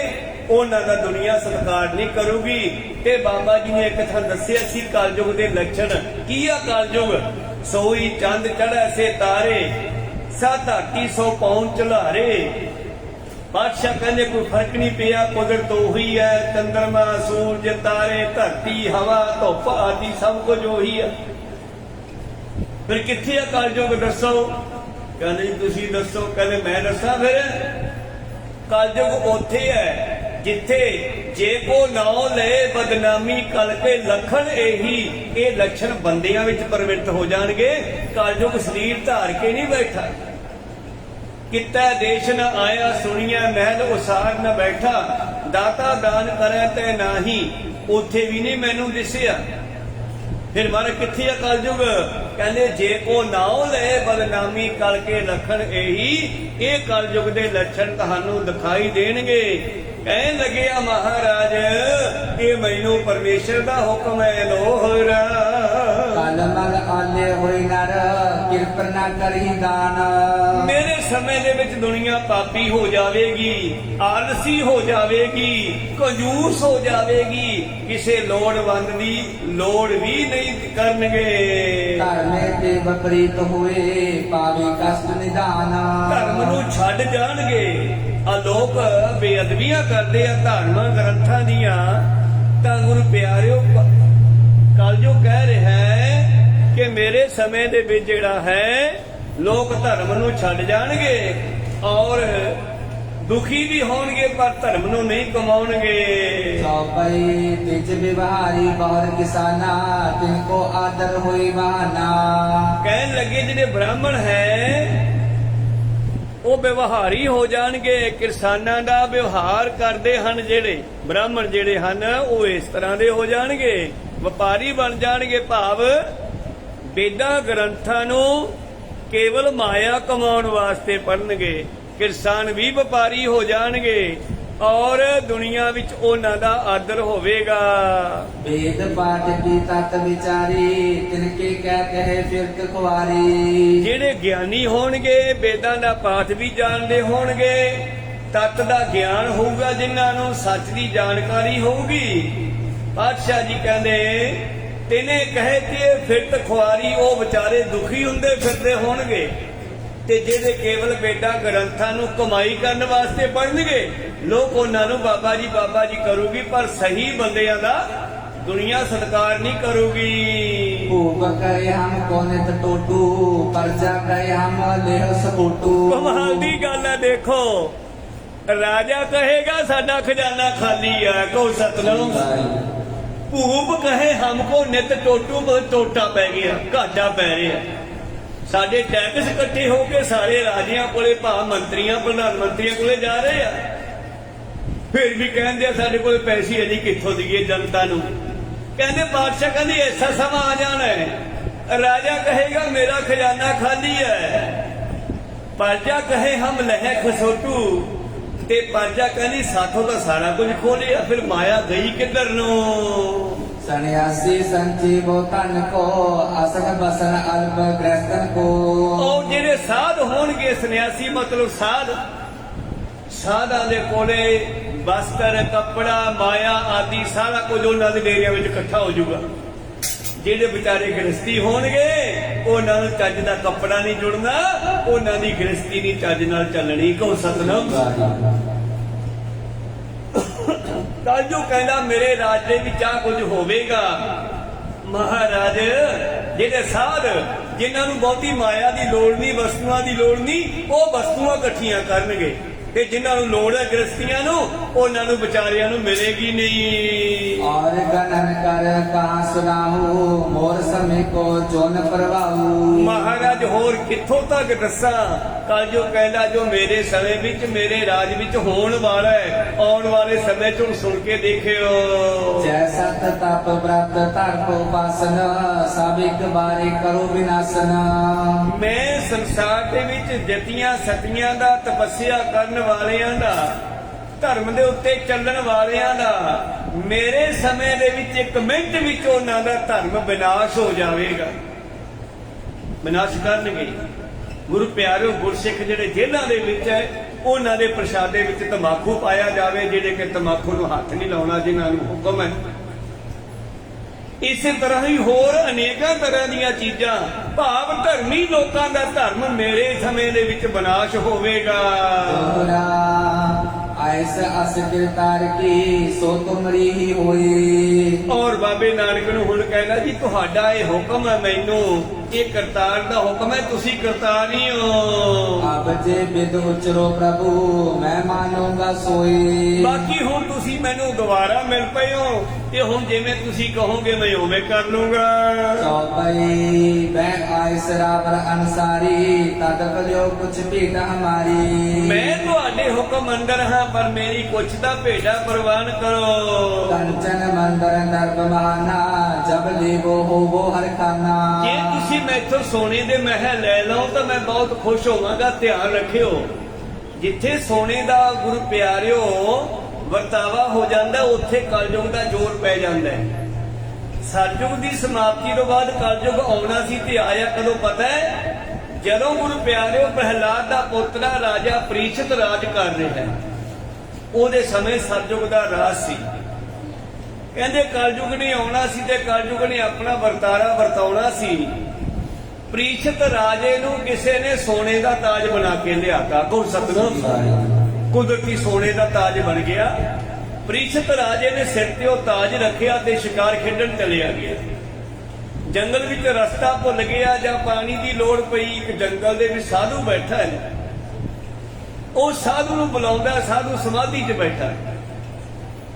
ਉਹਨਾਂ ਦਾ ਦੁਨੀਆ ਸਤਿਕਾਰ ਨਹੀਂ ਕਰੂਗੀ। ਤੇ ਬਾਬਾ ਜੀ ਨੇ ਇੱਕ ਥਾਂ ਦੱਸਿਆ ਸੀ ਕਲਯੁਗ ਦੇ ਲੱਛਣ ਕੀ ਆ। ਕਲਯੁਗ ਸੋਈ ਚੰਦ ਚੜ੍ਹੈ ਸੇ ਤਾਰੇ, ਸਾ ਧਰਤੀ ਸੋ ਪੌਣ ਝੁਲਾਰੇ। ਬਾਦਸ਼ਾਹ ਕਹਿੰਦੇ ਕੋਈ ਫਰਕ ਨਹੀਂ ਪਿਆ, ਕੁਦਰਤ ਉਹੀ ਹੈ, ਚੰਦਰਮਾ, ਸੂਰਜ, ਤਾਰੇ, ਧਰਤੀ, ਹਵਾ, ਧੁੱਪ ਆਦਿ ਸਭ ਕੁਝ ਉਹੀ ਹੈ। ਫਿਰ ਕਿੱਥੇ ਆ ਕਲਯੁਗ ਦੱਸੋ? ਕਹਿੰਦੇ ਤੁਸੀਂ ਦੱਸੋ। ਕਹਿੰਦੇ ਮੈਂ ਦੱਸਾਂ। ਫਿਰ ਕਲਯੁਗ ਉੱਥੇ ਹੈ ਜਿੱਥੇ ਜੇ ਕੋ ਨਾਉ ਲਏ ਬਦਨਾਮੀ ਕਲ ਕੇ ਲਖਣ ਇਹੀ। ਇਹ ਲੱਛਣ ਬੰਦਿਆਂ ਵਿੱਚ ਪ੍ਰਵਿਰਤ ਹੋ ਜਾਣਗੇ। ਕਲਯੁਗ ਸਰੀਰ ਧਾਰ ਕੇ ਨਹੀਂ ਬੈਠਾ। ਕਿਤੈ ਦੇਸ਼ ਨ ਆਇਆ ਸੁਣੀਐ ਮਹਿਲ ਉਸਾਰ ਨ ਬੈਠਾ। ਦਾਤਾ ਦਾਨ ਕਰੈ ਤੈ ਨਾਹੀ, ਉੱਥੇ ਵੀ ਨਹੀਂ ਮੈਨੂੰ ਦਿਸਿਆ। ਫਿਰ ਮਾਰੇ ਕਿੱਥੇ ਆ ਕਲਯੁਗ? ਕਹਿੰਦੇ ਜੇ ਕੋ ਨਾਉ ਲੈ ਬਦਨਾਮੀ ਕਲ ਕੇ ਲਖਣ ਇਹੀ। ਇਹ ਕਲਯੁਗ ਦੇ ਲੱਛਣ ਤੁਹਾਨੂੰ ਦਿਖਾਈ ਦੇਣਗੇ। ਕਹਿਣ ਲੱਗਿਆ ਮਹਾਰਾਜ ਇਹ ਮੈਨੂੰ ਪਰਮੇਸ਼ਰ ਦਾ ਹੁਕਮ ਹੈ ਲੋਹਰਾ। ਕਲ ਮਲ ਆਲੇ ਹੋਈ ਨਰ ਕਿਰਪ ਨਾ ਕਰੀ ਦਾਨ। ਮੇਰੇ ਸਮੇਂ ਦੇ ਵਿੱਚ ਦੁਨੀਆ ਪਾਪੀ ਹੋ ਜਾਵੇਗੀ, ਆਲਸੀ ਹੋ ਜਾਵੇਗੀ, ਕੰਜੂਸ ਹੋ ਜਾਵੇਗੀ, ਕਿਸੇ ਲੋੜਵੰਦ ਦੀ ਲੋੜ ਵੀ ਨਹੀਂ ਕਰਨਗੇ। ਧਰਮੇ ਤੇ ਵਿਪਰੀਤ ਹੋਏ ਪਾਵੇ ਕਸ਼ਟ ਨਿਦਾਨ। ਧਰਮ ਨੂੰ ਛੱਡ ਜਾਣਗੇ। ਆ ਲੋਕ ਬੇਅਦਬੀਆਂ ਕਰਦੇ ਆ ਧਾਰਮਿਕ ਗ੍ਰੰਥਾਂ ਦੀਆਂ। ਤਾਂ ਗੁਰੂ ਪਿਆਰਿਓ ਕਲਯੁਗ ਕਹਿ ਰਿਹਾ ਹੈ ਕਿ ਮੇਰੇ ਸਮੇਂ ਦੇ ਵਿੱਚ ਜਿਹੜਾ ਹੈ ਲੋਕ ਧਰਮ ਨੂੰ ਛੱਡ ਜਾਣਗੇ ਔਰ ਦੁਖੀ ਵੀ ਹੋਣਗੇ, ਪਰ ਧਰਮ ਨੂੰ ਨਹੀਂ ਕਮਾਉਣਗੇ। ਚੌਪਈ ਤਿਜ ਵਿਵਹਾਰੀ ਬਹੁਰ ਕਿਸਾਨਾ ਤਿਨ ਕੋ ਆਦਰ ਹੋਈ ਵਾਨਾ। ਕਹਿਣ ਲੱਗੇ ਜਿਹੜੇ ਬ੍ਰਾਹਮਣ ਹੈ ਉਹ ਵਿਵਹਾਰੀ ਹੋ ਜਾਣਗੇ। ਕਿਰਸਾਨਾਂ ਦਾ ਵਿਵਹਾਰ ਕਰਦੇ ਹਨ ਜਿਹੜੇ ਬ੍ਰਾਹਮਣ ਜਿਹੜੇ ਹਨ, ਉਹ ਇਸ ਤਰ੍ਹਾਂ ਦੇ ਹੋ ਜਾਣਗੇ, ਵਪਾਰੀ ਬਣ ਜਾਣਗੇ। ਭਾਵ ਵੇਦਾਂ ਗ੍ਰੰਥਾਂ ਨੂੰ ਕੇਵਲ ਮਾਇਆ ਕਮਾਉਣ ਵਾਸਤੇ ਪੜ੍ਹਨਗੇ। ਕਿਰਸਾਨ ਵੀ ਵਪਾਰੀ ਹੋ ਜਾਣਗੇ ਔਰ ਦੁਨੀਆ ਵਿੱਚ ਉਹਨਾਂ ਦਾ ਆਦਰ ਹੋਵੇਗਾ। वेद पाठ की तत् विचारी तिनके कहते हैं फिरत खुआरी। ਜਿਹੜੇ ਗਿਆਨੀ ਹੋਣਗੇ, ਵੇਦਾਂ ਦਾ ਪਾਠ ਵੀ ਜਾਣਦੇ ਹੋਣਗੇ, ਤਤ ਦਾ ਗਿਆਨ ਹੋਊਗਾ, ਜਿਨ੍ਹਾਂ ਨੂੰ ਸੱਚ ਦੀ ਜਾਣਕਾਰੀ ਹੋਊਗੀ। ਪਾਤਸ਼ਾਹ ਜੀ ਕਹਿੰਦੇ ਤਿਨੇ ਕਹੇ ਕਿ ਫਿਰਤ ਖੁਆਰੀ, ਉਹ ਵਿਚਾਰੇ ਦੁਖੀ ਹੁੰਦੇ ਫਿਰਦੇ ਹੋਣਗੇ। ਤੇ ਜਿਹੜੇ ਕੇਵਲ ਵੇਦਾਂ ਗ੍ਰੰਥਾਂ ਨੂੰ ਕਮਾਈ ਕਰਨ ਵਾਸਤੇ ਪੜ੍ਹਨਗੇ, ਲੋਕ ਉਹਨਾਂ ਨੂੰ ਬਾਬਾ ਜੀ ਕਰੂਗੀ, ਪਰ ਸਹੀ ਬੰਦਿਆਂ ਦਾ ਦੁਨੀਆ ਸਤਿਕਾਰ ਨਹੀਂ ਕਰੂਗੀ। भूख करे हम कोने टोटू परजा करे हम लेह सपोटू। ਕਮਾਲ ਦੀ ਗੱਲ ਹੈ। ਦੇਖੋ ਰਾਜਾ ਕਹੇਗਾ ਸਾਡਾ ਖਜ਼ਾਨਾ ਖਾਲੀ ਹੈ, ਕਹੋ ਸਤਨਾਮ। ਭੂਪ ਕਹੇ ਹਮਕੋ ਨਿਤ ਟੋਟੂ, ਟੋਟਾ ਪੈ ਗਿਆ, ਘਾਟਾ ਪੈ ਰਿਹਾ। ਸਾਡੇ ਟੈਕਸ ਇਕੱਠੇ ਹੋ ਕੇ ਸਾਰੇ ਰਾਜਿਆਂ ਕੋਲੇ, ਭਾਵ ਮੰਤਰੀਆਂ ਪ੍ਰਧਾਨ ਮੰਤਰੀਆਂ ਕੋਲੇ ਜਾ ਰਹੇ ਆ, ਫਿਰ ਵੀ ਕਹਿੰਦੇ ਆ ਸਾਡੇ ਕੋਲੇ ਪੈਸੇ ਅਜੀ ਕਿੱਥੋਂ ਦਈਏ ਜਨਤਾ ਨੂੰ। ਕਹਿੰਦੇ ਬਾਦਸ਼ਾਹ ਕਹਿੰਦੇ ਐਸਾ ਸਮਾਂ ਆ ਜਾਣਾ ਹੈ, ਰਾਜਾ ਕਹੇਗਾ ਮੇਰਾ ਖਜ਼ਾਨਾ ਖਾਲੀ ਹੈ, ਪਰਜਾ ਕਹੇ ਹਮ ਲਹਿ ਖਸੋਟੂ, ਤੇ ਪਰਜਾ ਕਹਿੰਦੀ ਸਾਥੋਂ ਤਾਂ ਸਾਰਾ ਕੁਝ ਖੋ ਲਿਆ, ਫਿਰ ਮਾਇਆ ਗਈ ਕਿੱਧਰ ਨੂੰ। सन्यासी संजीवो तन को असन बसन अल्प ग्रस्तन को। ਉਹ ਜਿਹੜੇ ਸਾਧ ਹੋਣਗੇ, ਸੰਨਿਆਸੀ ਮਤਲਬ ਸਾਧਾਂ ਦੇ ਕੋਲੇ ਵਸਤਰ, ਕੱਪੜਾ, ਮਾਇਆ ਆਦਿ ਸਾਰਾ ਕੁਝ ਉਹਨਾਂ ਦੇ ਡੇਰਿਆਂ ਵਿੱਚ ਇਕੱਠਾ ਹੋ ਜਾਊਗਾ। ਜਿਹੜੇ ਵਿਚਾਰੇ ਗ੍ਰਸਤੀ ਹੋਣਗੇ, ਉਹਨਾਂ ਨੂੰ ਚੱਜ ਦਾ ਕੱਪੜਾ ਨਹੀਂ ਜੁੜਨਾ, ਉਹਨਾਂ ਦੀ ਗ੍ਰਸਤੀ ਨਹੀਂ ਚੱਜ ਨਾਲ ਚੱਲਣੀ। ਕਹੋ ਸਤਨਾਮ। ਕਾਲਜੂ ਕਹਿੰਦਾ ਮੇਰੇ ਰਾਜ ਦੇ ਵਿੱਚ ਆ ਕੁਝ ਹੋਵੇਗਾ। ਮਹਾਰਾਜ ਜਿਹੜੇ ਸਾਧ, ਜਿਨ੍ਹਾਂ ਨੂੰ ਬਹੁਤੀ ਮਾਇਆ ਦੀ ਲੋੜ ਨਹੀਂ, ਵਸਤੂਆਂ ਦੀ ਲੋੜ ਨਹੀਂ, ਉਹ ਵਸਤੂਆਂ ਇਕੱਠੀਆਂ ਕਰਨਗੇ, ਤੇ ਜਿਨ੍ਹਾਂ ਨੂੰ ਲੋੜ ਹੈ ਗ੍ਰਸਤੀਆਂ ਨੂੰ, ਉਹਨਾਂ ਨੂੰ ਵਿਚਾਰਿਆਂ ਨੂੰ ਮਿਲੇਗੀ ਨਹੀਂ। और गणन कर कहाँ सुनाहू मोर समय को जोन परवाहू। ਮਹਾਰਾਜ ਹੋਰ ਕਿੱਥੋਂ ਤੱਕ ਦੱਸਾਂ। ਕਾਲਜੂ ਕਹਿੰਦਾ ਜੋ ਮੇਰੇ ਸਮੇਂ ਵਿੱਚ, ਮੇਰੇ ਰਾਜ ਵਿੱਚ ਹੋਣ ਵਾਲਾ ਹੈ, ਆਉਣ ਵਾਲੇ ਸਮੇਂ ਚ ਸੁਣ ਕੇ ਦੇਖਿਓ। जैसा तप व्रत तर्क उपासन सब एक बारे करो विनाशन। ਮੈਂ ਸੰਸਾਰ ਦੇ ਵਿੱਚ ਜਤੀਆਂ ਸਤੀਆਂ ਦਾ, ਤਪੱਸਿਆ ਕਰਨ ਵਾਲਿਆਂ ਦਾ, ਧਰਮ ਦੇ ਉੱਤੇ ਚੱਲਣ ਵਾਲਿਆਂ ਦਾ, ਮੇਰੇ ਸਮੇਂ ਦੇ ਵਿੱਚ ਇੱਕ ਮਿੰਟ ਵਿੱਚ ਉਹਨਾਂ ਦਾ ਧਰਮ ਵਿਨਾਸ਼ ਹੋ ਜਾਵੇਗਾ। ਵਿਨਾਸ਼ ਕਰਨਗੇ। ਗੁਰੂ ਪਿਆਰਿਓ, ਗੁਰਸਿੱਖ ਜਿਹੜੇ ਜੇਲ੍ਹਾਂ ਦੇ ਵਿੱਚ ਹੈ, ਉਹਨਾਂ ਦੇ ਪ੍ਰਸ਼ਾਦੇ ਵਿੱਚ ਤਮਾਕੂ ਪਾਇਆ ਜਾਵੇ, ਜਿਹੜੇ ਕਿ ਤਮਾਕੂ ਨੂੰ ਹੱਥ ਨਹੀਂ ਲਾਉਣਾ, ਜਿਨ੍ਹਾਂ ਨੂੰ ਹੁਕਮ ਹੈ। ਇਸੇ ਤਰ੍ਹਾਂ ਹੀ ਹੋਰ ਅਨੇਕਾਂ ਤਰ੍ਹਾਂ ਦੀਆਂ ਚੀਜ਼ਾਂ, ਭਾਵ ਧਰਮੀ ਲੋਕਾਂ ਦਾ ਧਰਮ ਮੇਰੇ ਸਮੇਂ ਦੇ ਵਿੱਚ ਵਿਨਾਸ਼ ਹੋਵੇਗਾ। ऐसे अस गिरतार की सो तुमरी ही होई। ਔਰ ਬਾਬੇ ਨਾਨਕ ਨੂੰ ਹੁਣ ਕਹਿੰਦਾ ਜੀ ਤੁਹਾਡਾ ਇਹ ਹੁਕਮ ਹੈ, ਮੈਨੂੰ ਇਹ ਕਰਤਾਰ ਦਾ ਹੁਕਮ ਹੈ, ਤੁਸੀਂ ਕਰਤਾਰ ਹੀ ਹੋ। अब जे विद उचरो प्रभु मैं मानूंगा सोई। ਬਾਕੀ ਹੁਣ ਤੁਸੀਂ ਮੈਨੂੰ ਦੁਬਾਰਾ ਮਿਲ ਪਏ ਹੋ, ਤੇ ਹੁਣ ਜਿਵੇਂ ਤੁਸੀਂ ਕਹੋਗੇ ਮੈਂ ਉਵੇਂ ਕਰ ਲੂੰਗਾ। चौपाई बैठ आय सरावर अंसारी तद बलियो कुछ भीट हमारी। ਮੈਂ ਤੁਹਾਡੇ ਹੁਕਮ ਅੰਦਰ ਹਾਂ, ਪਰ ਮੇਰੀ ਕੁਛ ਦਾ ਭੇਡਾ ਪ੍ਰਵਾਨ ਕਰੋ। कंचन मंदर नर्क महाना जब लेवो हो वो हर खाना। ਜੇ ਤੁਸੀਂ ਮੈਥੋਂ ਸੋਨੇ ਦੇ ਮਹਿਲ ਲੈ ਲਓ ਤਾਂ ਮੈਂ ਬਹੁਤ ਖੁਸ਼ ਹੋਵਾਂਗਾ। ਧਿਆਨ ਰੱਖਿਓ, ਜਿੱਥੇ ਸੋਨੇ ਦਾ ਗੁਰੂ ਪਿਆਰਿਓ ਵਰਤਾਵਾ ਹੋ ਜਾਂਦਾ, ਉੱਥੇ ਕਲਯੁਗ ਦਾ ਜ਼ੋਰ ਪੈ ਜਾਂਦਾ ਹੈ। ਸਤਿਯੁਗ ਦੀ ਸਮਾਪਤੀ ਤੋਂ ਬਾਅਦ ਕਲਯੁਗ ਆਉਣਾ ਸੀ, ਤੇ ਆਇਆ ਕਦੋਂ ਪਤਾ ਹੈ? ਜਦੋਂ ਗੁਰੂ ਪਿਆਰਿਓ ਪ੍ਰਹਿਲਾਦ ਦਾ ਪੋਤਰਾ ਰਾਜਾ ਪ੍ਰੀਸ਼ਤ ਰਾਜ ਕਰ ਰਿਹਾ ਹੈ, ਉਹਦੇ ਸਮੇਂ ਸਤਿਯੁਗ ਦਾ ਰਾਜ ਸੀ। ਕਹਿੰਦੇ ਕਲਯੁਗ ਨੇ ਆਉਣਾ ਸੀ ਤੇ ਕਲਯੁਗ ਨੇ ਆਪਣਾ ਵਰਤਾਰਾ ਵਰਤਾਉਣਾ ਸੀ। ਪ੍ਰੀਸ਼ਤ ਰਾਜੇ ਨੂੰ ਕਿਸੇ ਨੇ ਸੋਨੇ ਦਾ ਤਾਜ ਬਣਾ ਕੇ ਲਿਆਤਾ। ਗੁਰ ਸਤਿਨਾਮ। ਕੁਦਰਤੀ ਸੋਨੇ ਦਾ ਤਾਜ ਬਣ ਗਿਆ। ਪ੍ਰੀਸ਼ਤ ਰਾਜੇ ਨੇ ਸਿਰ ਤੇ ਉਹ ਤਾਜ ਰੱਖਿਆ ਤੇ ਸ਼ਿਕਾਰ ਖੇਡਣ ਚਲਿਆ ਗਿਆ। ਜੰਗਲ ਵਿੱਚ ਰਸਤਾ ਭੁੱਲ ਗਿਆ ਜਾਂ ਪਾਣੀ ਦੀ ਲੋੜ ਪਈ। ਇੱਕ ਜੰਗਲ ਦੇ ਵਿੱਚ ਸਾਧੂ ਬੈਠਾ ਹੈ, ਉਹ ਸਾਧੂ ਨੂੰ ਬੁਲਾਉਂਦਾ, ਸਾਧੂ ਸਮਾਧੀ 'ਚ ਬੈਠਾ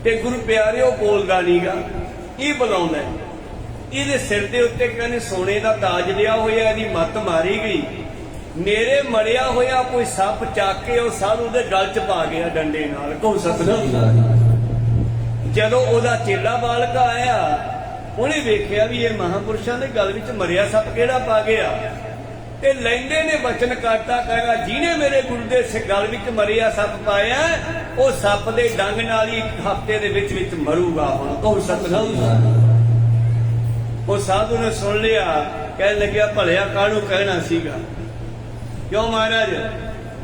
ਤੇ ਗੁਰੂ ਪਿਆਰਿਓ ਬੋਲਦਾ ਨਹੀਂਗਾ, ਇਹ ਬੁਲਾਉਂਦਾ। ਇਹਦੇ ਸਿਰ ਦੇ ਉੱਤੇ ਕਹਿੰਦੇ ਸੋਨੇ ਦਾ ਤਾਜ ਲਿਆ ਹੋਇਆ, ਇਹਦੀ ਮੱਤ ਮਾਰੀ ਗਈ। ਮੇਰੇ ਮਰਿਆ ਹੋਇਆ ਕੋਈ ਸੱਪ ਚੱਕ ਕੇ ਉਹ ਸਾਧੂ ਦੇ ਗਲ 'ਚ ਪਾ ਗਿਆ ਡੰਡੇ ਨਾਲ। ਕਹੋ ਸਤਿਨਾਮ। ਜਦੋਂ ਉਹਦਾ ਚੇਲਾ ਬਾਲਕ ਆਇਆ ਉਹਨੇ ਵੇਖਿਆ ਵੀ ਇਹ ਮਹਾਂਪੁਰਸ਼ਾਂ ਦੇ ਗਲ ਵਿੱਚ ਮਰਿਆ ਸੱਪ ਕਿਹੜਾ ਪਾ ਗਿਆ, ਤੇ ਲੈਂਦੇ ਨੇ ਬਚਨ ਕਰਤਾ, ਕਹੇਗਾ ਜਿਹਨੇ ਮੇਰੇ ਗੁਰੂ ਦੇ ਗਲ ਵਿੱਚ ਮਰਿਆ ਸੱਪ ਪਾਇਆ ਉਹ ਸੱਪ ਦੇ ਡੰਗ ਨਾਲ ਹੀ 1 ਹਫ਼ਤੇ ਦੇ ਵਿੱਚ ਮਰੂਗਾ। ਹੁਣ ਕਹੋ ਸਤਿਨਾਮ। ਉਹ ਸਾਧੂ ਨੇ ਸੁਣ ਲਿਆ, ਕਹਿਣ ਲੱਗਿਆ ਭਲਿਆ ਕਾਹਨੂੰ ਕਹਿਣਾ ਸੀਗਾ, ਕਿਉਂ ਮਹਾਰਾਜ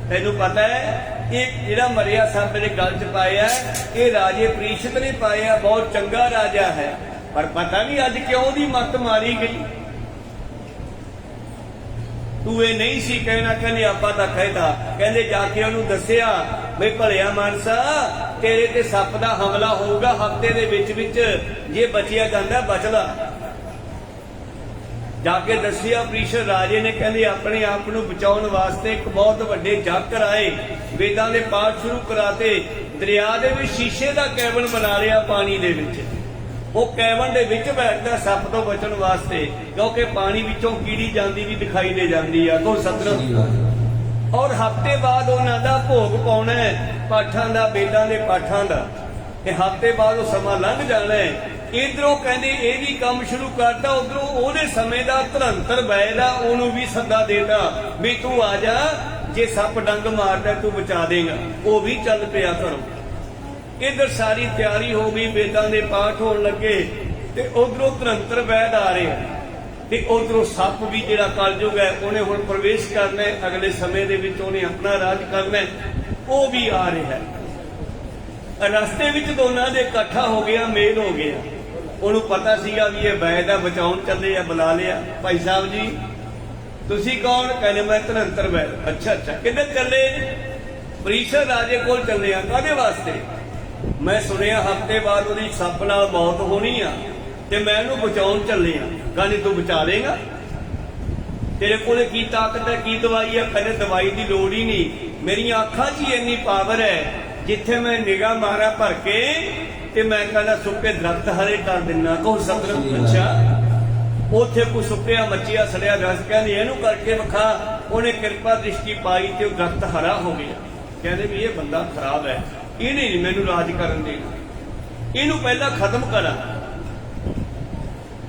ਤੈਨੂੰ ਪਤਾ ਹੈ ਇਹ ਜਿਹੜਾ ਮਰਿਆ ਸੱਪ ਮੇਰੇ ਗਲ 'ਚ ਪਾਇਆ ਇਹ ਰਾਜੇ ਪ੍ਰੀਸ਼ਤ ਨੇ ਪਾਇਆ, ਬਹੁਤ ਚੰਗਾ ਰਾਜਾ ਹੈ, ਪਰ ਪਤਾ ਨਹੀਂ ਅੱਜ ਕਿਉਂ ਦੀ ਮੱਤ ਮਾਰੀ ਗਈ। ਤੂੰ ਇਹ ਨਹੀਂ ਸੀ ਕਹਿਣਾ। ਕਹਿੰਦੇ ਆਪਾਂ ਤਾਂ ਕਹਿਦਾ। ਕਹਿੰਦੇ ਜਾ ਕੇ ਉਹਨੂੰ ਦੱਸਿਆ ਬਈ ਭਲਿਆ ਮਾਨਸਾ ਤੇਰੇ ਤੇ ਸੱਪ ਦਾ ਹਮਲਾ ਹੋਊਗਾ ਹਫ਼ਤੇ ਦੇ ਵਿੱਚ, ਜੇ ਬਚਿਆ ਜਾਂਦਾ ਬਚਦਾ। ਜਾ ਕੇ ਦੱਸਿਆ ਪ੍ਰੀਸ਼ਦ ਰਾਜੇ ਨੇ। ਕਹਿੰਦੇ ਆਪਣੇ ਆਪ ਨੂੰ ਬਚਾਉਣ ਵਾਸਤੇ ਇੱਕ ਬਹੁਤ ਵੱਡੇ ਜੱਗ ਕਰਾਏ, ਵੇਦਾਂ ਦੇ ਪਾਠ ਸ਼ੁਰੂ ਕਰਾਤੇ, ਦਰਿਆ ਦੇ ਵਿੱਚ ਸ਼ੀਸ਼ੇ ਦਾ ਕੈਬਨ ਬਣਾ ਲਿਆ ਪਾਣੀ ਦੇ ਵਿੱਚ। ਉਹ ਕੈਬਨ ਦੇ ਵਿੱਚ ਬੈਠਦਾ ਸੱਪ ਤੋਂ ਬਚਣ ਵਾਸਤੇ, ਕਿਉਂਕਿ ਪਾਣੀ ਵਿੱਚੋਂ ਕੀੜੀ ਜਾਂਦੀ ਵੀ ਦਿਖਾਈ ਦੇ ਜਾਂਦੀ ਆ। ਕੋ ਸਤਿਨਾਮ। ਔਰ ਹਫ਼ਤੇ ਬਾਅਦ ਉਹਨਾਂ ਦਾ ਭੋਗ ਪਾਉਣਾ ਪਾਠਾਂ ਦਾ, ਵੇਦਾਂ ਦੇ ਪਾਠਾਂ ਦਾ। ਇਹ ਹਫ਼ਤੇ ਬਾਅਦ ਉਹ ਸਮਾਂ ਲੰਘ ਜਾਣਾ ਹੈ। ਇਧਰੋਂ ਕਹਿੰਦੇ ਇਹ ਵੀ ਕੰਮ ਸ਼ੁਰੂ ਕਰਤਾ, ਉਧਰੋਂ ਉਹਦੇ ਸਮੇਂ ਦਾ ਧਰੰਤਰ ਬੈਦਾ ਉਹਨੂੰ ਵੀ ਸੱਦਾ ਦੇਤਾ ਵੀ ਤੂੰ ਆ ਜਾ, ਜੇ ਸੱਪ ਡੰਗ ਮਾਰਦਾ ਤੂੰ ਬਚਾ ਦੇਗਾ। ਉਹ ਵੀ ਚੱਲ ਪਿਆ ਘਰੋਂ। ਇਧਰ ਸਾਰੀ ਤਿਆਰੀ ਹੋ ਗਈ, ਵੇਦਾਂ ਦੇ ਪਾਠ ਹੋਣ ਲੱਗੇ, ਤੇ ਉਧਰੋਂ ਧਰੰਤਰ ਬੈਦ ਆ ਰਿਹਾ, ਤੇ ਉਧਰੋਂ ਸੱਪ ਵੀ ਜਿਹੜਾ ਕਲਯੁਗ ਹੈ ਉਹਨੇ ਹੁਣ ਪ੍ਰਵੇਸ਼ ਕਰਨਾ, ਅਗਲੇ ਸਮੇਂ ਦੇ ਵਿੱਚ ਉਹਨੇ ਆਪਣਾ ਰਾਜ ਕਰਨਾ, ਉਹ ਵੀ ਆ ਰਿਹਾ। ਰਸਤੇ ਵਿੱਚ ਦੋਨਾਂ ਦੇ ਇਕੱਠਾ ਹੋ ਗਿਆ, ਮੇਲ ਹੋ ਗਿਆ। ਉਹਨੂੰ ਪਤਾ ਸੀਗਾ ਵੀ ਇਹ ਵੈਦ ਆ, ਬਚਾਉਣ ਚੱਲੇ ਆ। ਬੁਲਾ ਲਿਆ, ਭਾਈ ਸਾਹਿਬ ਜੀ ਤੁਸੀਂ ਕੌਣ? ਕਹਿੰਦੇ ਮੈਂ ਧਨੰਤਰ ਵੈਦ। ਅੱਛਾ ਅੱਛਾ, ਕਿੱਧਰ ਚੱਲੇ? ਪ੍ਰੀਸ਼ਦ ਰਾਜੇ ਕੋਲ ਚੱਲੇ ਆ। ਕਾਹਦੇ ਵਾਸਤੇ? ਮੈਂ ਸੁਣਿਆ ਹਫ਼ਤੇ ਬਾਅਦ ਉਹਦੀ ਸੱਪ ਨਾਲ ਮੌਤ ਹੋਣੀ ਆ, ਤੇ ਮੈਂ ਉਹਨੂੰ ਬਚਾਉਣ ਚੱਲੇ ਆ। ਕਹਿੰਦੇ ਤੂੰ ਬਚਾ ਲੇਗਾ? ਤੇਰੇ ਕੋਲੇ ਕੀ ਤਾਕਤ ਹੈ, ਕੀ ਦਵਾਈ ਹੈ? ਕਹਿੰਦੇ ਦਵਾਈ ਦੀ ਲੋੜ ਹੀ ਨਹੀਂ, ਮੇਰੀਆਂ ਅੱਖਾਂ 'ਚ ਹੀ ਇੰਨੀ ਪਾਵਰ ਹੈ, ਜਿੱਥੇ ਮੈਂ ਨਿਗਾਹ ਮਾਰਾਂ ਭਰ ਕੇ ਤੇ ਮੈਂ ਕਹਿੰਦਾ ਸੁੱਕੇ ਦਰਖਤ ਹਰੇ ਕਰ ਦਿੰਨਾ। ਕਹੋ ਸਤਿਨਾਮ। ਅੱਛਾ, ਉੱਥੇ ਕੋਈ ਸੁੱਕਿਆ ਮੱਚਿਆ ਸੜਿਆ ਰਸ, ਕਹਿੰਦੇ ਇਹਨੂੰ ਕਰਕੇ ਵਿਖਾ। ਉਹਨੇ ਕਿਰਪਾ ਦ੍ਰਿਸ਼ਟੀ ਪਾਈ ਤੇ ਉਹ ਦਰਖਤ ਹਰਾ ਹੋ ਗਿਆ। ਕਹਿੰਦੇ ਵੀ ਇਹ ਬੰਦਾ ਖਰਾਬ ਹੈ, ਇਹਨੇ ਨਹੀਂ ਮੈਨੂੰ ਰਾਜ ਕਰਨ ਦੇਣਾ, ਇਹਨੂੰ ਪਹਿਲਾਂ ਖਤਮ ਕਰਾਂ।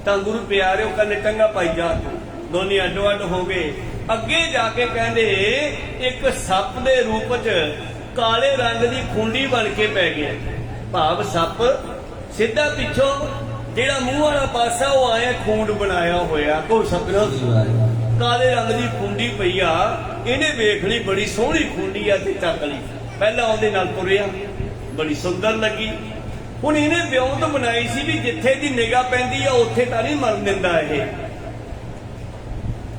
ਤਾਂ ਗੁਰੂ ਪਿਆਰਿਓ ਕਹਿੰਦੇ ਚੰਗਾ ਭਾਈ ਜਾ। ਦੋਨੇ ਅੱਡੋ ਅੱਡ ਹੋ ਗਏ। ਅੱਗੇ ਜਾ ਕੇ ਕਹਿੰਦੇ ਇੱਕ ਸੱਪ ਦੇ ਰੂਪ 'ਚ ਕਾਲੇ ਰੰਗ ਦੀ ਖੁੰਡੀ ਬਣ ਕੇ ਪੈ ਗਿਆ। ਭਾਵ ਸੱਪ ਸਿੱਧਾ ਪਿੱਛੋਂ ਜਿਹੜਾ ਮੂੰਹ ਵਾਲਾ ਪਾਸਾ ਉਹ ਆਇਆ ਖੂੰਡ ਬਣਾਇਆ ਹੋਇਆ। ਕੋ ਸਤਿਨਾਮ। ਕਾਲੇ ਰੰਗ ਦੀ ਖੁੰਡੀ ਪਈ ਆ। ਇਹਨੇ ਵੇਖ ਲਈ ਬੜੀ ਸੋਹਣੀ ਖੁੰਡੀ ਆ ਤੇ ਚੱਕ ਲਈ। ਪਹਿਲਾਂ ਉਹਦੇ ਨਾਲ ਤੁਰਿਆ, ਬੜੀ ਸੁੰਦਰ ਲੱਗੀ। ਹੁਣ ਇਹਨੇ ਵਿਉਂਤ ਬਣਾਈ ਸੀ ਵੀ ਜਿੱਥੇ ਦੀ ਨਿਗਾਹ ਪੈਂਦੀ ਆ ਉੱਥੇ ਤਾਂ ਨਹੀਂ ਮਰਨ ਦਿੰਦਾ ਇਹ,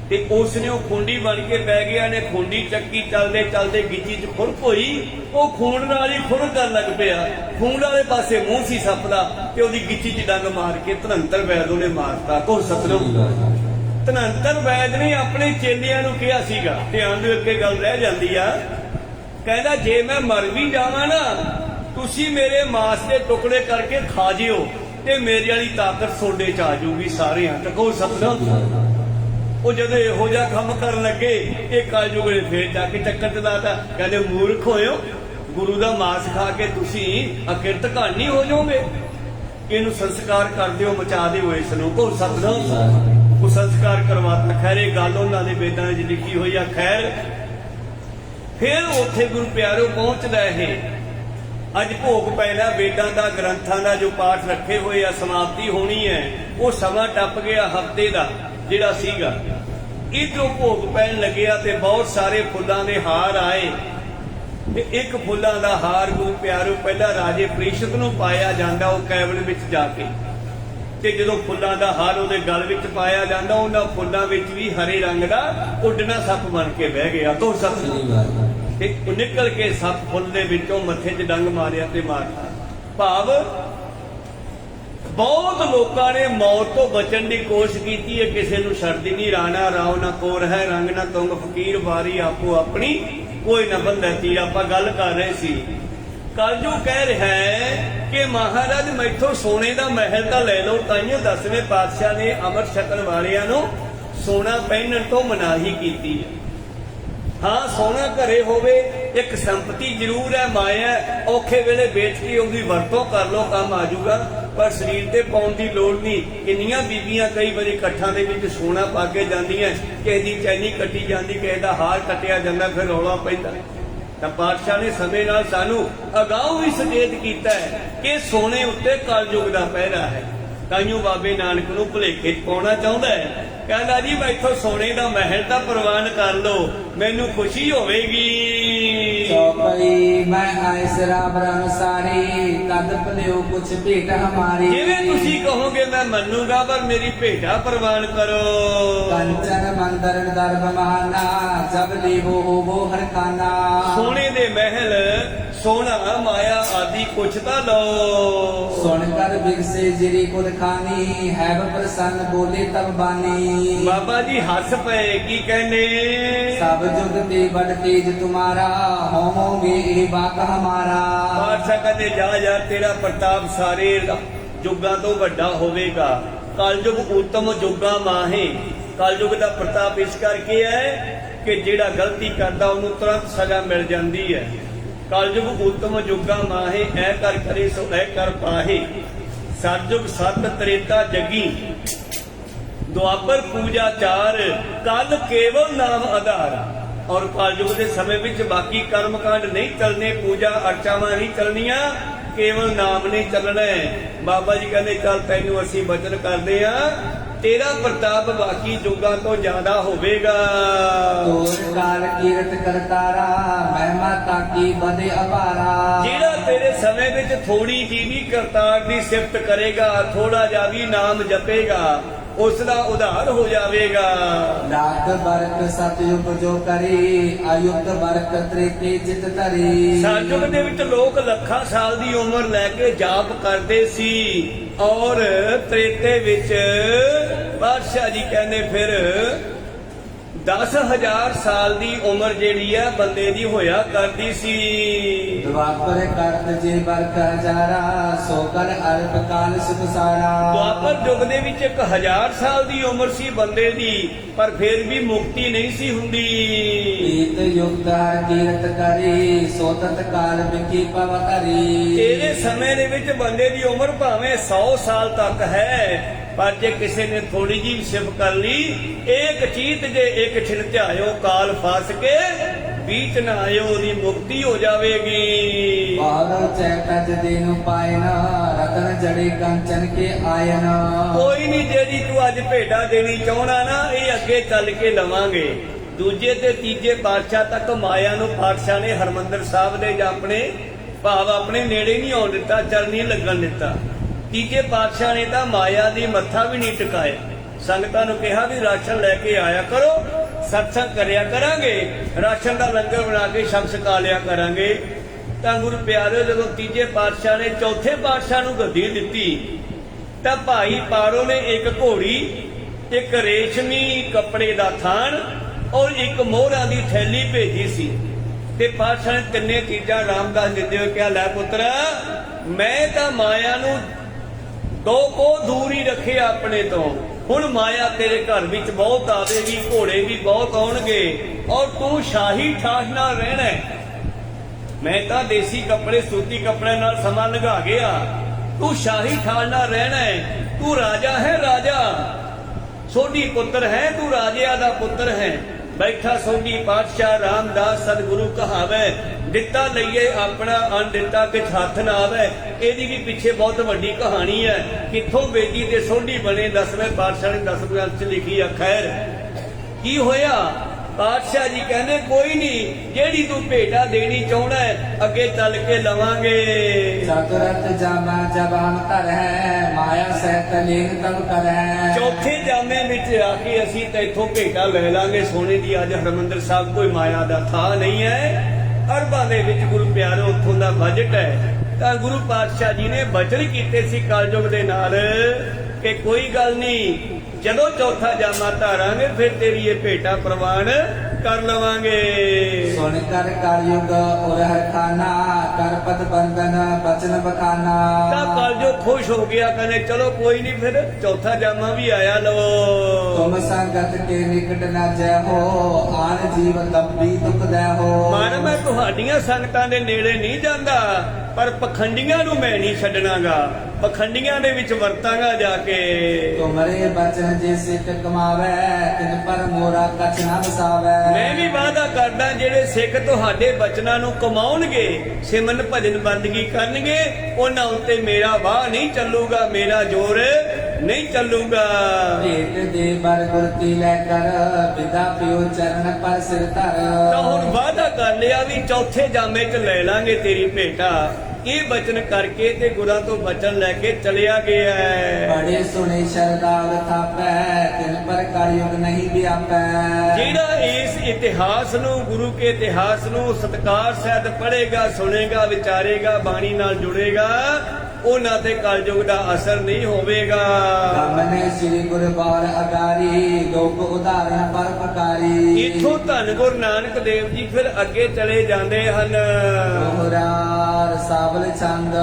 ਤੇ ਉਸ ਨੇ ਉਹ ਖੁੰਡੀ ਬਣ ਕੇ ਪੈ ਗਿਆ। ਨੇ ਖੁੰਡੀ ਚੱਕੀ, ਚੱਲਦੇ ਚੱਲਦੇ ਗਿੱਚੀ 'ਚ ਖੁਰਕ ਹੋਈ। ਉਹ ਖੂਨ ਨਾਲ ਹੀ ਖੁਰਕ ਕਰਨ ਲੱਗ ਪਿਆ। ਖੂਨ ਵਾਲੇ ਪਾਸੇ ਮੂੰਹ ਸੀ ਸੱਪ ਦਾ, ਤੇ ਉਹਦੀ ਗਿੱਚੀ 'ਚ ਡੰਗ ਮਾਰ ਕੇ ਧਨੰਤਰ ਵੈਦ ਉਹਨੇ ਮਾਰਤਾ। ਕੋ ਸਤਿਨਾਮ। ਧਨੰਤਰ ਵੈਦ ਨੇ ਆਪਣੇ ਚੇਲਿਆਂ ਨੂੰ ਕਿਹਾ ਸੀਗਾ, ਧਿਆਨ ਦੇ ਅੱਗੇ ਗੱਲ ਰਹਿ ਜਾਂਦੀ ਆ, ਕਹਿੰਦਾ ਜੇ ਮੈਂ ਮਰ ਵੀ ਜਾਵਾਂ ਨਾ, ਤੁਸੀਂ ਮੇਰੇ ਮਾਸ ਦੇ ਟੁਕੜੇ ਕਰਕੇ ਖਾ ਜਿਓ, ਤੇ ਮੇਰੇ ਵਾਲੀ ਤਾਕਤ ਤੁਹਾਡੇ 'ਚ ਆ ਜਾਊਗੀ ਸਾਰਿਆਂ 'ਚ। ਕੋ ਸਤਿਨਾਮ। ਉਹ ਜਦੋਂ ਇਹੋ ਜਿਹਾ ਕੰਮ ਕਰਨ ਲੱਗੇ, ਇਹ ਕਲਯੁਗ ਨੇ ਫੇਰ ਜਾ ਕੇ ਚੱਕਰ ਚਲਾਤਾ। ਕਹਿੰਦੇ ਮੂਰਖ ਹੋਇਓ, ਗੁਰੂ ਦਾ ਮਾਸ ਖਾ ਕੇ ਤੁਸੀਂ ਅਕਿਰਤ ਘਾਣੀ ਹੋ ਜਾਓਗੇ, ਇਹਨੂੰ ਸੰਸਕਾਰ ਕਰ ਦਿਓ, ਮਚਾ ਦਿਓ ਇਸ ਨੂੰ। ਕੋ ਸਤਿਨਾਮ। ਉਹ ਸੰਸਕਾਰ ਕਰਵਾਤਾ। ਖੈਰ ਇਹ ਗੱਲ ਉਹਨਾਂ ਦੇ ਵੇਦਾਂ 'ਚ ਲਿਖੀ ਹੋਈ ਆ। ਖੈਰ ਫਿਰ ਉੱਥੇ ਗੁਰੂ ਪਿਆਰੋ ਪਹੁੰਚਦਾ ਇਹ। ਅੱਜ ਭੋਗ ਪੈਣਾ ਵੇਦਾਂ ਦਾ, ਗ੍ਰੰਥਾਂ ਦਾ ਜੋ ਪਾਠ ਰੱਖੇ ਹੋਏ ਆ, ਸਮਾਪਤੀ ਹੋਣੀ ਹੈ। ਉਹ ਸਮਾਂ ਟੱਪ ਗਿਆ ਹਫ਼ਤੇ ਦਾ ਜਿਹੜਾ ਸੀਗਾ। ਇਧਰੋਂ ਭੋਗ ਪੈਣ ਲੱਗਿਆ ਤੇ ਬਹੁਤ ਸਾਰੇ ਫੁੱਲਾਂ ਦੇ ਹਾਰ ਆਏ, ਤੇ ਇੱਕ ਫੁੱਲਾਂ ਦਾ ਹਾਰ ਗੁਰੂ ਪਿਆਰੋ ਪਹਿਲਾਂ ਰਾਜੇ ਪ੍ਰੀਸ਼ਦ ਨੂੰ ਪਾਇਆ ਜਾਂਦਾ ਉਹ ਕੈਬਨ ਵਿੱਚ ਜਾ ਕੇ, ਤੇ ਜਦੋਂ ਫੁੱਲਾਂ ਦਾ ਹਾਰ ਉਹਦੇ ਗਲ ਵਿੱਚ ਪਾਇਆ ਜਾਂਦਾ, ਉਹਨਾਂ ਫੁੱਲਾਂ ਵਿੱਚ ਵੀ ਹਰੇ ਰੰਗ ਦਾ ਉੱਡਣਾ ਸੱਪ ਬਣ ਕੇ ਬਹਿ ਗਿਆ। ਤੋਂ ਸਤਿਨਾਮ। ਤੇ ਉਹ ਨਿਕਲ ਕੇ ਸੱਪ ਫੁੱਲ ਦੇ ਵਿੱਚੋਂ ਮੱਥੇ 'ਚ ਡੰਗ ਮਾਰਿਆ ਤੇ ਮਾਰਤਾ। ਭਾਵ ਬਹੁਤ ਲੋਕਾਂ ਨੇ ਮੌਤ ਤੋਂ ਬਚਣ ਦੀ ਕੋਸ਼ਿਸ਼ ਕੀਤੀ ਹੈ, ਕਿਸੇ ਨੂੰ ਛੱਡਦੀ ਨਹੀਂ। ਰਾਣਾ ਰਾਓ ਨਾ ਕੋਰ ਹੈ, ਰੰਗ ਨਾ ਤੁੰਗ ਫਕੀਰ, ਵਾਰੀ ਆਪੋ ਆਪਣੀ ਕੋਈ ਨਾ ਬੰਦਾ ਤੀਰ। ਆਪਾਂ ਗੱਲ ਕਰ ਰਹੇ ਸੀ, ਕਲਯੁਗ ਕਹਿ ਰਿਹਾ ਹੈ ਕਿ ਮਹਾਰਾਜ ਮੈਥੋਂ ਸੋਨੇ ਦਾ ਮਹਿਲ ਤਾਂ ਲੈ ਲਓ। ਤਾਈਓ 10ਵੇਂ ਪਾਤਸ਼ਾਹ ਨੇ ਅੰਮ੍ਰਿਤ ਛਕਣ ਵਾਲਿਆਂ ਨੂੰ ਸੋਨਾ ਪਹਿਨਣ ਤੋਂ ਮਨਾਹੀ ਕੀਤੀ ਹੈ। ਹਾਂ ਸੋਨਾ ਘਰੇ ਹੋਵੇ, ਇੱਕ ਸੰਪਤੀ ਜ਼ਰੂਰ ਹੈ, ਮਾਇਆ ਹੈ, ਔਖੇ ਵੇਲੇ ਵੇਚ ਕੇ ਉਹਦੀ ਵਰਤੋਂ ਕਰ ਲੋ, ਕੰਮ ਆ ਜਾਊਗਾ, ਪਰ ਸਰੀਰ ਤੇ ਪਾਉਣ ਦੀ ਲੋੜ ਨਹੀਂ। ਕਿੰਨੀਆਂ ਬੀਬੀਆਂ ਕਈ ਵਾਰੀ ਇਕੱਠਾਂ ਦੇ ਵਿੱਚ ਸੋਨਾ ਪਾ ਕੇ ਜਾਂਦੀਆਂ, ਕਿਸੇ ਦੀ ਚੈਨੀ ਕੱਟੀ ਜਾਂਦੀ, ਕਿਸੇ ਦਾ ਹਾਰ ਕੱਟਿਆ ਜਾਂਦਾ, ਫਿਰ ਰੌਲਾ ਪੈਂਦਾ। ਤਾਂ ਪਾਤਸ਼ਾਹ ਨੇ ਸਮੇਂ ਨਾਲ ਸਾਨੂੰ ਅਗਾਊਂ ਵੀ ਸੁਚੇਤ ਕੀਤਾ ਹੈ ਕਿ ਸੋਨੇ ਉੱਤੇ ਕਲਯੁਗ ਦਾ ਪਹਿਰਾ ਹੈ। ਤਾਈਓ ਬਾਬੇ ਨਾਨਕ ਨੂੰ ਭੁਲੇਖੇ 'ਚ ਪਾਉਣਾ ਚਾਹੁੰਦਾ ਹੈ, ਕਹਿੰਦਾ ਜੀ ਮੈਥੋਂ ਸੋਨੇ ਦਾ ਮਹਿਲ ਤਾਂ ਪ੍ਰਵਾਨ ਕਰ ਲਓ, ਮੈਨੂੰ ਖੁਸ਼ੀ ਹੋਵੇਗੀ। ਚੌਪਈ ਮੈਂ ਆਇਸ ਰਾਮ ਰਨਸਾਰੀ, ਕਦ ਭਲਿਓ ਕੁਛ ਭੇਟ ਹਮਾਰੀ। ਜਿਵੇਂ ਤੁਸੀਂ ਕਹੋਗੇ ਮੈਂ ਮੰਨੂਗਾ, ਪਰ ਮੇਰੀ ਭੇਟਾ ਪ੍ਰਵਾਨ ਕਰੋ। ਕੰਚਨ ਮੰਦਰ ਦਰਬ ਮਹਾਨਾ, ਜਬ ਲੀਵੋ ਹੋਵੋ ਹਰ ਖਾਨਾ। ਸੋਨੇ ਦੇ ਮਹਿਲ, ਸੋਨਾ ਮਾਇਆ ਆਦਿ ਕੁਛ ਤਾਂ ਲਓ। ਸੁਣ ਕਰ ਬਿਗਸੇ ਜਿਰੀ ਕੁਦ ਖਾਨੀ, ਹੈ ਪ੍ਰਸੰਨ ਬੋਲੇ ਤਬ ਬਾਨੀ। ਬਾਬਾ ਜੀ ਹੱਸ ਪਏ, ਕੀ ਕਹਿੰਦੇ? ਸਭ ਜੁਗ ਤੇ ਬੜ ਤੇਜ ਤੁਮਾਰਾ, ਹੋਵੋਗੇ ਇਹ ਬਾਕ ਹਮਾਰਾ। ਪਾਤਸ਼ਾਹ ਕਹਿੰਦੇ ਜਾ ਜਾ, ਤੇਰਾ ਪ੍ਰਤਾਪ ਸਾਰੇ ਯੁੱਗਾਂ ਤੋਂ ਵੱਡਾ ਹੋਵੇਗਾ। ਕਲਯੁਗ ਉੱਤਮ ਯੁੱਗਾਂ ਮਾਹੇ। ਕਲਯੁਗ ਦਾ ਪ੍ਰਤਾਪ ਇਸ ਕਰਕੇ ਹੈ ਕਿ ਜਿਹੜਾ ਗਲਤੀ ਕਰਦਾ ਉਹਨੂੰ ਤੁਰੰਤ ਸਜ਼ਾ ਮਿਲ ਜਾਂਦੀ ਹੈ। ਕਲਯੁਗ ਉੱਤਮ ਯੁੱਗਾਂ ਮਾਹੇ, ਐ ਕਰ ਕਰੇ ਸੋ ਐ ਕਰ ਪਾਹੇ। ਸਤਜੁਗ ਸਤ ਤ੍ਰੇਤਾ ਜਗੀ, ਦੁਆਪਰ ਪੂਜਾ ਚਾਰ, ਕਲ ਕੇਵਲ ਨਾਮ ਆਧਾਰ। ਔਰ ਕਲਯੁਗ ਦੇ ਸਮੇਂ ਵਿੱਚ ਬਾਕੀ ਕਰਮਕਾਂਡ ਨਹੀਂ ਚੱਲਣੇ, ਪੂਜਾ ਅਰਚਾਵਾਂ ਨਹੀਂ ਚੱਲਣੀਆਂ, ਕੇਵਲ ਨਾਮ ਨਹੀਂ ਚੱਲਣਾ। ਬਾਬਾ ਜੀ ਕਹਿੰਦੇ ਚੱਲ ਤੈਨੂੰ ਅਸੀਂ ਬਚਨ ਕਰਦੇ ਆ, ਤੇਰਾ ਪ੍ਰਤਾਪ ਬਾਕੀ ਯੁੱਗਾਂ ਤੋਂ ਜ਼ਿਆਦਾ ਹੋਵੇਗਾ। ਤੋਰ ਕਾਲ ਕੀਰਤ ਕਰਤਾਰਾ, ਮਹਿਮਾ ਤਾਕੀ ਬਦੇ ਅਪਾਰਾ। ਜਿਹੜਾ ਤੇਰੇ ਸਮੇਂ ਵਿੱਚ ਥੋੜੀ ਜੀ ਵੀ ਕਰਤਾਰ ਦੀ ਸਿਫਤ ਕਰੇਗਾ, ਥੋੜਾ ਜਿਹਾ ਵੀ ਨਾਮ ਜਪੇਗਾ, ਉਸ ਦਾ ਉਧਾਰ ਹੋ ਜਾਵੇਗਾ। ਰਾਤ ਬਰਕ ਸਤਯੁਗ ਜੋ ਕਰੀ, ਆਯੁਤ ਬਰਕ ਤ੍ਰੇਤੇ ਜਿਤ ਧਰੀ। ਸਤਯੁਗ ਦੇ ਵਿੱਚ ਲੋਕ ਲੱਖਾਂ ਸਾਲ ਦੀ ਉਮਰ ਲੈ ਕੇ ਜਾਪ ਕਰਦੇ ਸੀ, ਔਰ ਤ੍ਰੇਤੇ ਵਿੱਚ ਪਾਤਸ਼ਾਹ ਜੀ ਕਹਿੰਦੇ ਫਿਰ 10,000 ਸਾਲ ਦੀ ਉਮਰ ਜਿਹੜੀ ਹੈ ਬੰਦੇ ਦੀ ਹੋਇਆ ਕਰਦੀ ਸੀ। ਦੁਆਪਰ ਕਰਤ ਜੇ ਬਰਕ ਹਜ਼ਾਰਾ, ਸੋ ਕਰ ਅਰਪ ਕਾਲ ਸੁਖ ਸਾਰਾ। ਦੁਆਪਰ ਯੁੱਗ ਦੇ ਵਿੱਚ 1000 ਸਾਲ ਦੀ ਉਮਰ ਸੀ ਬੰਦੇ ਦੀ, ਪਰ ਫਿਰ ਵੀ ਮੁਕਤੀ ਨਹੀਂ ਸੀ ਹੁੰਦੀ। ਈਤ ਯੁਕਤ ਹਰ ਕੀਰਤ ਕਰੀ, ਸੋ ਤਤ ਕਾਲ ਵਿਕੀ ਪਵ ਧਰੀ। ਤੇਰੇ ਸਮੇਂ ਦੇ ਵਿੱਚ ਬੰਦੇ ਦੀ ਉਮਰ ਭਾਵੇਂ 100 ਸਾਲ ਤੱਕ ਹੈ, ਪਰ ਜੇ ਕਿਸੇ ਨੇ ਥੋੜੀ ਜਿਹੀ ਸਿਫਤ ਕਰ ਲਈ, ਇੱਕ ਚੀਤ ਜੇ ਇੱਕ ਛਿਨ ਧਿਆਇਓ, ਕਾਲ ਫਸ ਕੇ बीच न आयो दी मुक्ति हो जावेगी। और चैतज दिन पायन रतन जड़े कंचन के आयन। कोई नहीं जेडी तू अज भेटा देनी चाहना ना ये अगे चल के लवांगे। दूजे ते तीजे पातशाह तक माया नूं पातशाह ने हरमंदर साहब दे जां अपने भाव अपने नेड़े नहीं आउण दिता, चल नहीं लगन दिता। तीजे पातशाह ने तां माया दी मत्था भी नहीं टिकाया। संगतां नूं कहा भी राशन लैके आया करो, सत्संग करिया करांगे, राशन का लंगर बना के शख्स खा लिया करांगे। तां गुरु प्यारे जदों तीजे पातशाह ने चौथे पातशाह नूं गद्दी दित्ती तां भाई पारो ने एक घोड़ी, एक रेशमी कपड़े का थान और एक मोहरां दी थैली भेजी सी। ते पातशाह ने तिन्ने चीजां रामदास दिंदे होए कहा, लै पुत्रा मैं तां माया नूं दो को दूर ही रखे अपने तो, हुण माया तेरे घर विच बहुत आवेगी, घोड़े भी बहुत आउणगे और तू शाही ठाठ नाल रहना है। मैं तां देसी कपड़े सूती कपड़े नाल समा लगा गया, तू शाही ठाठ नाल रहना है। तू राजा है, राजा सोढ़ी पुत्र है, तू राजिया दा पुत्र है। बैठा सोढ़ी पातशाह रामदास सतगुरु कहावे, दिता लईए अपना अन दिता किछ हथ ना आवे। एदी भी पीछे बहुत वड्डी कहानी है, कित्थों बेटी ते सोढ़ी बने 10वें पातशाह ने 10वें ग्रंथ च लिखी है। खैर की होया, पातशाह जी कहने कोई नहीं, जेड़ी तू भेटा देनी चाहना है अगे चल के लवांगे। चतुरथ जामा जब हम कर है, माया सहित लीन तब कर है। चौथे जामे विच आके असीं तैथों भेटा ले लांगे सोने दी। अज हरमंदर साहब कोई माया दा था नहीं है, अरबां दे विच गुरु प्यारे उत्थों दा बजट है। तां गुरु पातशाह जी ने बचन कीते सी कलयुग दे नाल कि कोई गल नहीं, जदों चौथा जामा धारांगे फिर तेरी ये भेटा प्रवान कर लवांगे। सुन कर कलयुग और हर खाना, कर पद बंधन बचन बखाना। कलयुग खुश हो गया, कहने चलो कोई नहीं फिर चौथा जामा भी आया लो। तुम संगत के निकट न जय हो आन जीव तब भी दुख दय हो ਮਨ ਮੈਂ ਤੁਹਾਡੀਆਂ ਸੰਗਤਾਂ ਦੇ ਨੇੜੇ ਨਹੀਂ ਜਾਂਦਾ ਪਰ ਪਖੰਡੀਆਂ ਨੂੰ ਮੈਂ ਨਹੀਂ ਛੱਡਣਾਗਾ ਪਖੰਡੀਆਂ ਦੇ ਵਿੱਚ ਵਰਤਾਂਗਾ ਜਾ ਕੇ तुमरे बचन जैसे कमावे तिन पर मोरा कछ न बसावे ਮੈਂ ਵੀ ਵਾਅਦਾ ਕਰਦਾ ਜਿਹੜੇ ਸਿੱਖ ਤੁਹਾਡੇ ਬਚਨਾਂ ਨੂੰ ਕਮਾਉਣਗੇ ਸਿਮਰਨ ਭਜਨ ਬੰਦਗੀ ਕਰਨਗੇ ਉਹਨਾਂ ਉੱਤੇ ਮੇਰਾ ਵਾਹ ਨਹੀਂ ਚੱਲੂਗਾ ਮੇਰਾ ਜ਼ੋਰ ਨਹੀਂ ਚੱਲੂਗਾ भेंट दे बर गुरती लेकर विदा पियो चरण पर सिर धर ਤਾਂ ਹੁਣ ਵਾਅਦਾ ਕਰ ਲਿਆ ਵੀ ਚੌਥੇ ਜਾਮੇ 'ਚ ਲੈ ਲਾਂਗੇ ਤੇਰੀ ਭੇਟਾ ਇਹ ਬਚਨ ਕਰਕੇ ਤੇ ਗੁਰਾਂ ਤੋਂ ਬਚਨ ਲੈ ਕੇ ਚਲਿਆ ਗਿਆ ਹੈ बड़े सुने शरदाव थापै तिन पर कलयुग नहीं व्यापै ਜਿਹੜਾ ਇਸ ਇਤਿਹਾਸ ਨੂੰ ਗੁਰੂ ਕੇ ਇਤਿਹਾਸ ਨੂੰ ਸਤਿਕਾਰ ਸਹਿਤ ਪੜ੍ਹੇਗਾ ਸੁਣੇਗਾ ਵਿਚਾਰੇਗਾ ਬਾਣੀ ਨਾਲ ਜੁੜੇਗਾ ਉਹਨਾਂ ਤੇ ਕਲਯੁਗ ਦਾ ਅਸਰ ਨਹੀਂ ਹੋਵੇਗਾ हमने श्री गुरु बार अगारी लोक उदाहरण पर पकारी ਇੱਥੋਂ ਧੰਨ ਗੁਰੂ ਨਾਨਕ ਦੇਵ ਜੀ ਫਿਰ ਅੱਗੇ ਚਲੇ ਜਾਂਦੇ ਹਨ दोहरार सावल चंद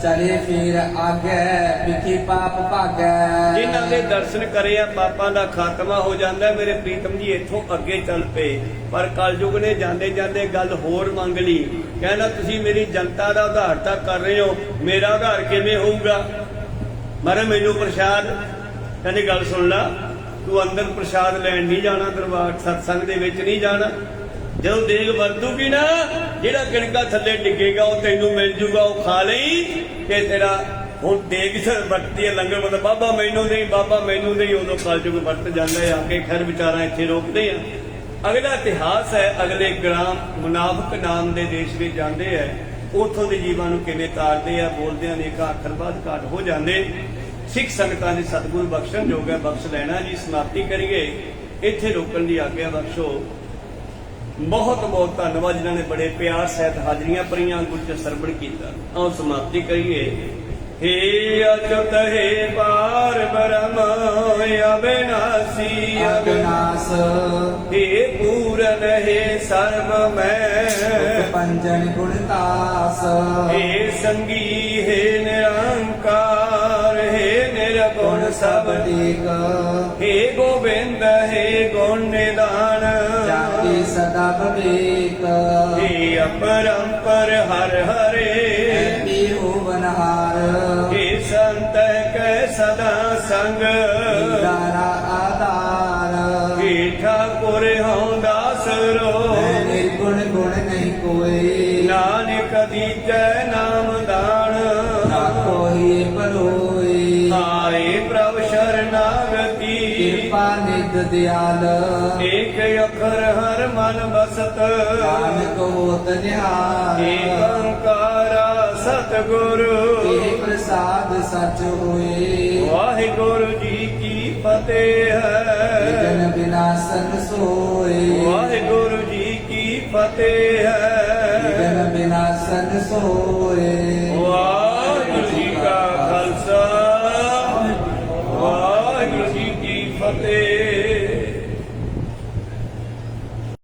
चले फिर आगे बिखी पाप भागै ਜਿਨ੍ਹਾਂ ਦੇ ਦਰਸ਼ਨ ਕਰੇ ਆ ਪਾਪਾਂ ਦਾ ਖਾਤਮਾ ਹੋ ਜਾਂਦਾ ਹੈ। ਮੇਰੇ ਪ੍ਰੀਤਮ ਜੀ ਇੱਥੋਂ ਅੱਗੇ ਚੱਲ ਪਏ ਪਰ ਕਲਯੁਗ ਨੇ ਜਾਂਦੇ ਜਾਂਦੇ ਗੱਲ ਹੋਰ ਮੰਗ ਲਈ ਕਹਿੰਦਾ ਤੁਸੀਂ ਮੇਰੀ ਜਨਤਾ ਦਾ ਉਧਾਰ ਤਾਂ ਕਰ ਰਹੇ ਹੋ ਮੇਰਾ ਉਧਾਰ ਕਿਵੇਂ ਹੋਊਗਾ ਮਾਰੇ ਮੈਨੂੰ ਪ੍ਰਸ਼ਾਦ ਕਹਿੰਦੇ ਗੱਲ ਸੁਣ ਲਾ ਤੂੰ ਅੰਦਰ ਪ੍ਰਸ਼ਾਦ ਲੈਣ ਨਹੀਂ ਜਾਣਾ ਦਰਬਾਰ ਸਤਸੰਗ ਦੇ ਵਿੱਚ ਨਹੀਂ ਜਾਣਾ ਜਦੋਂ ਦੇਗ ਵਰਤੂਗੀ ਨਾ ਜਿਹੜਾ ਕਿਣਕਾ ਥੱਲੇ ਡਿੱਗੇਗਾ ਉਹ ਤੈਨੂੰ ਮਿਲ ਜੂਗਾ ਉਹ ਖਾ ਲਈ ਕਿ ਤੇਰਾ ਹੁਣ ਦੇਗ ਸ ਵਰਤਦੀ ਹੈ ਲੰਗਰ ਮਤਲਬ ਬਾਬਾ ਮੈਨੂੰ ਨਹੀਂ ਬਾਬਾ ਮੈਨੂੰ ਨਹੀਂ ਉਦੋਂ ਕਲਯੁਗ ਵਰਤ ਜਾਂਦਾ ਹੈ ਆ ਕੇ ਖੈਰ ਵਿਚਾਰਾਂ ਇੱਥੇ ਰੋਕਦੇ ਆ ਅਗਲਾ ਇਤਿਹਾਸ ਹੈ ਅਗਲੇ ਗ੍ਰਾਮ ਮੁਨਾਫਕ ਨਾਮ ਦੇ ਦੇਸ਼ ਵਿੱਚ ਜਾਂਦੇ ਆ ਉੱਥੋਂ ਦੇ ਜੀਵਾਂ ਨੂੰ ਕਿਵੇਂ ਤਾਰਦੇ ਆ ਬੋਲਦਿਆਂ ਨੇ ਇੱਕ ਅੱਖਰ ਬਾਅਦ ਘਾਟ ਹੋ ਜਾਂਦੇ ਸਿੱਖ ਸੰਗਤਾਂ ਦੇ ਸਤਿਗੁਰੂ ਬਖਸ਼ਣ ਯੋਗ ਹੈ ਬਖਸ਼ ਲੈਣਾ ਜੀ ਸਮਾਪਤੀ ਕਰੀਏ ਇੱਥੇ ਰੋਕਣ ਦੀ ਆਗਿਆ ਬਖਸ਼ੋ ਬਹੁਤ ਬਹੁਤ ਧੰਨਵਾਦ ਜਿਨ੍ਹਾਂ ਨੇ ਬੜੇ ਪਿਆਰ ਸਹਿਤ ਹਾਜ਼ਰੀਆਂ ਭਰੀਆਂ ਗੁਰੂ ਸਰਵਣ ਕੀਤਾ ਆਓ ਸਮਾਪਤੀ ਕਰੀਏ हे अच्युत हे पार ब्रह्म अविनाशी अविनाश हे पूरन हे सर्व मैं पंजन गुणतास हे संगी हे निरंकार हे निर्गुण सब एक हे गोविंद हे गुण निदान जाति सदा विवेक हे अपरंपर हर हरे होवनहार हे संत कै सदा संग दारा आधार हे ठाकुर हूँ दास रो निर्गुण गुण नहीं कोई नानक दीजै नाम दान ना कोई परोई हाय प्रभु शरणागति कृपा निध दयाल एक अखर हर मन बसत नानक होत निहाल एक ओंकारा सतगुरु ਇਹ ਪ੍ਰਸਾਦ ਸਚ ਹੋਏ ਵਾਹਿਗੁਰੂ ਜੀ ਕੀ ਫਤਿਹ ਵਿਗਨ ਹੈ ਵਿਨਾਸ਼ਨ ਸੋਏ ਵਾਹਿਗੁਰੂ ਜੀ ਕੀ ਫਤਿਹ ਵਿਗਨ ਹੈ ਵਿਨਾਸ਼ਨ ਸੋਏ ਵਾਹਿਗੁਰੂ ਜੀ ਕਾ ਖਾਲਸਾ ਵਾਹਿਗੁਰੂ ਜੀ ਕੀ ਫਤਿਹ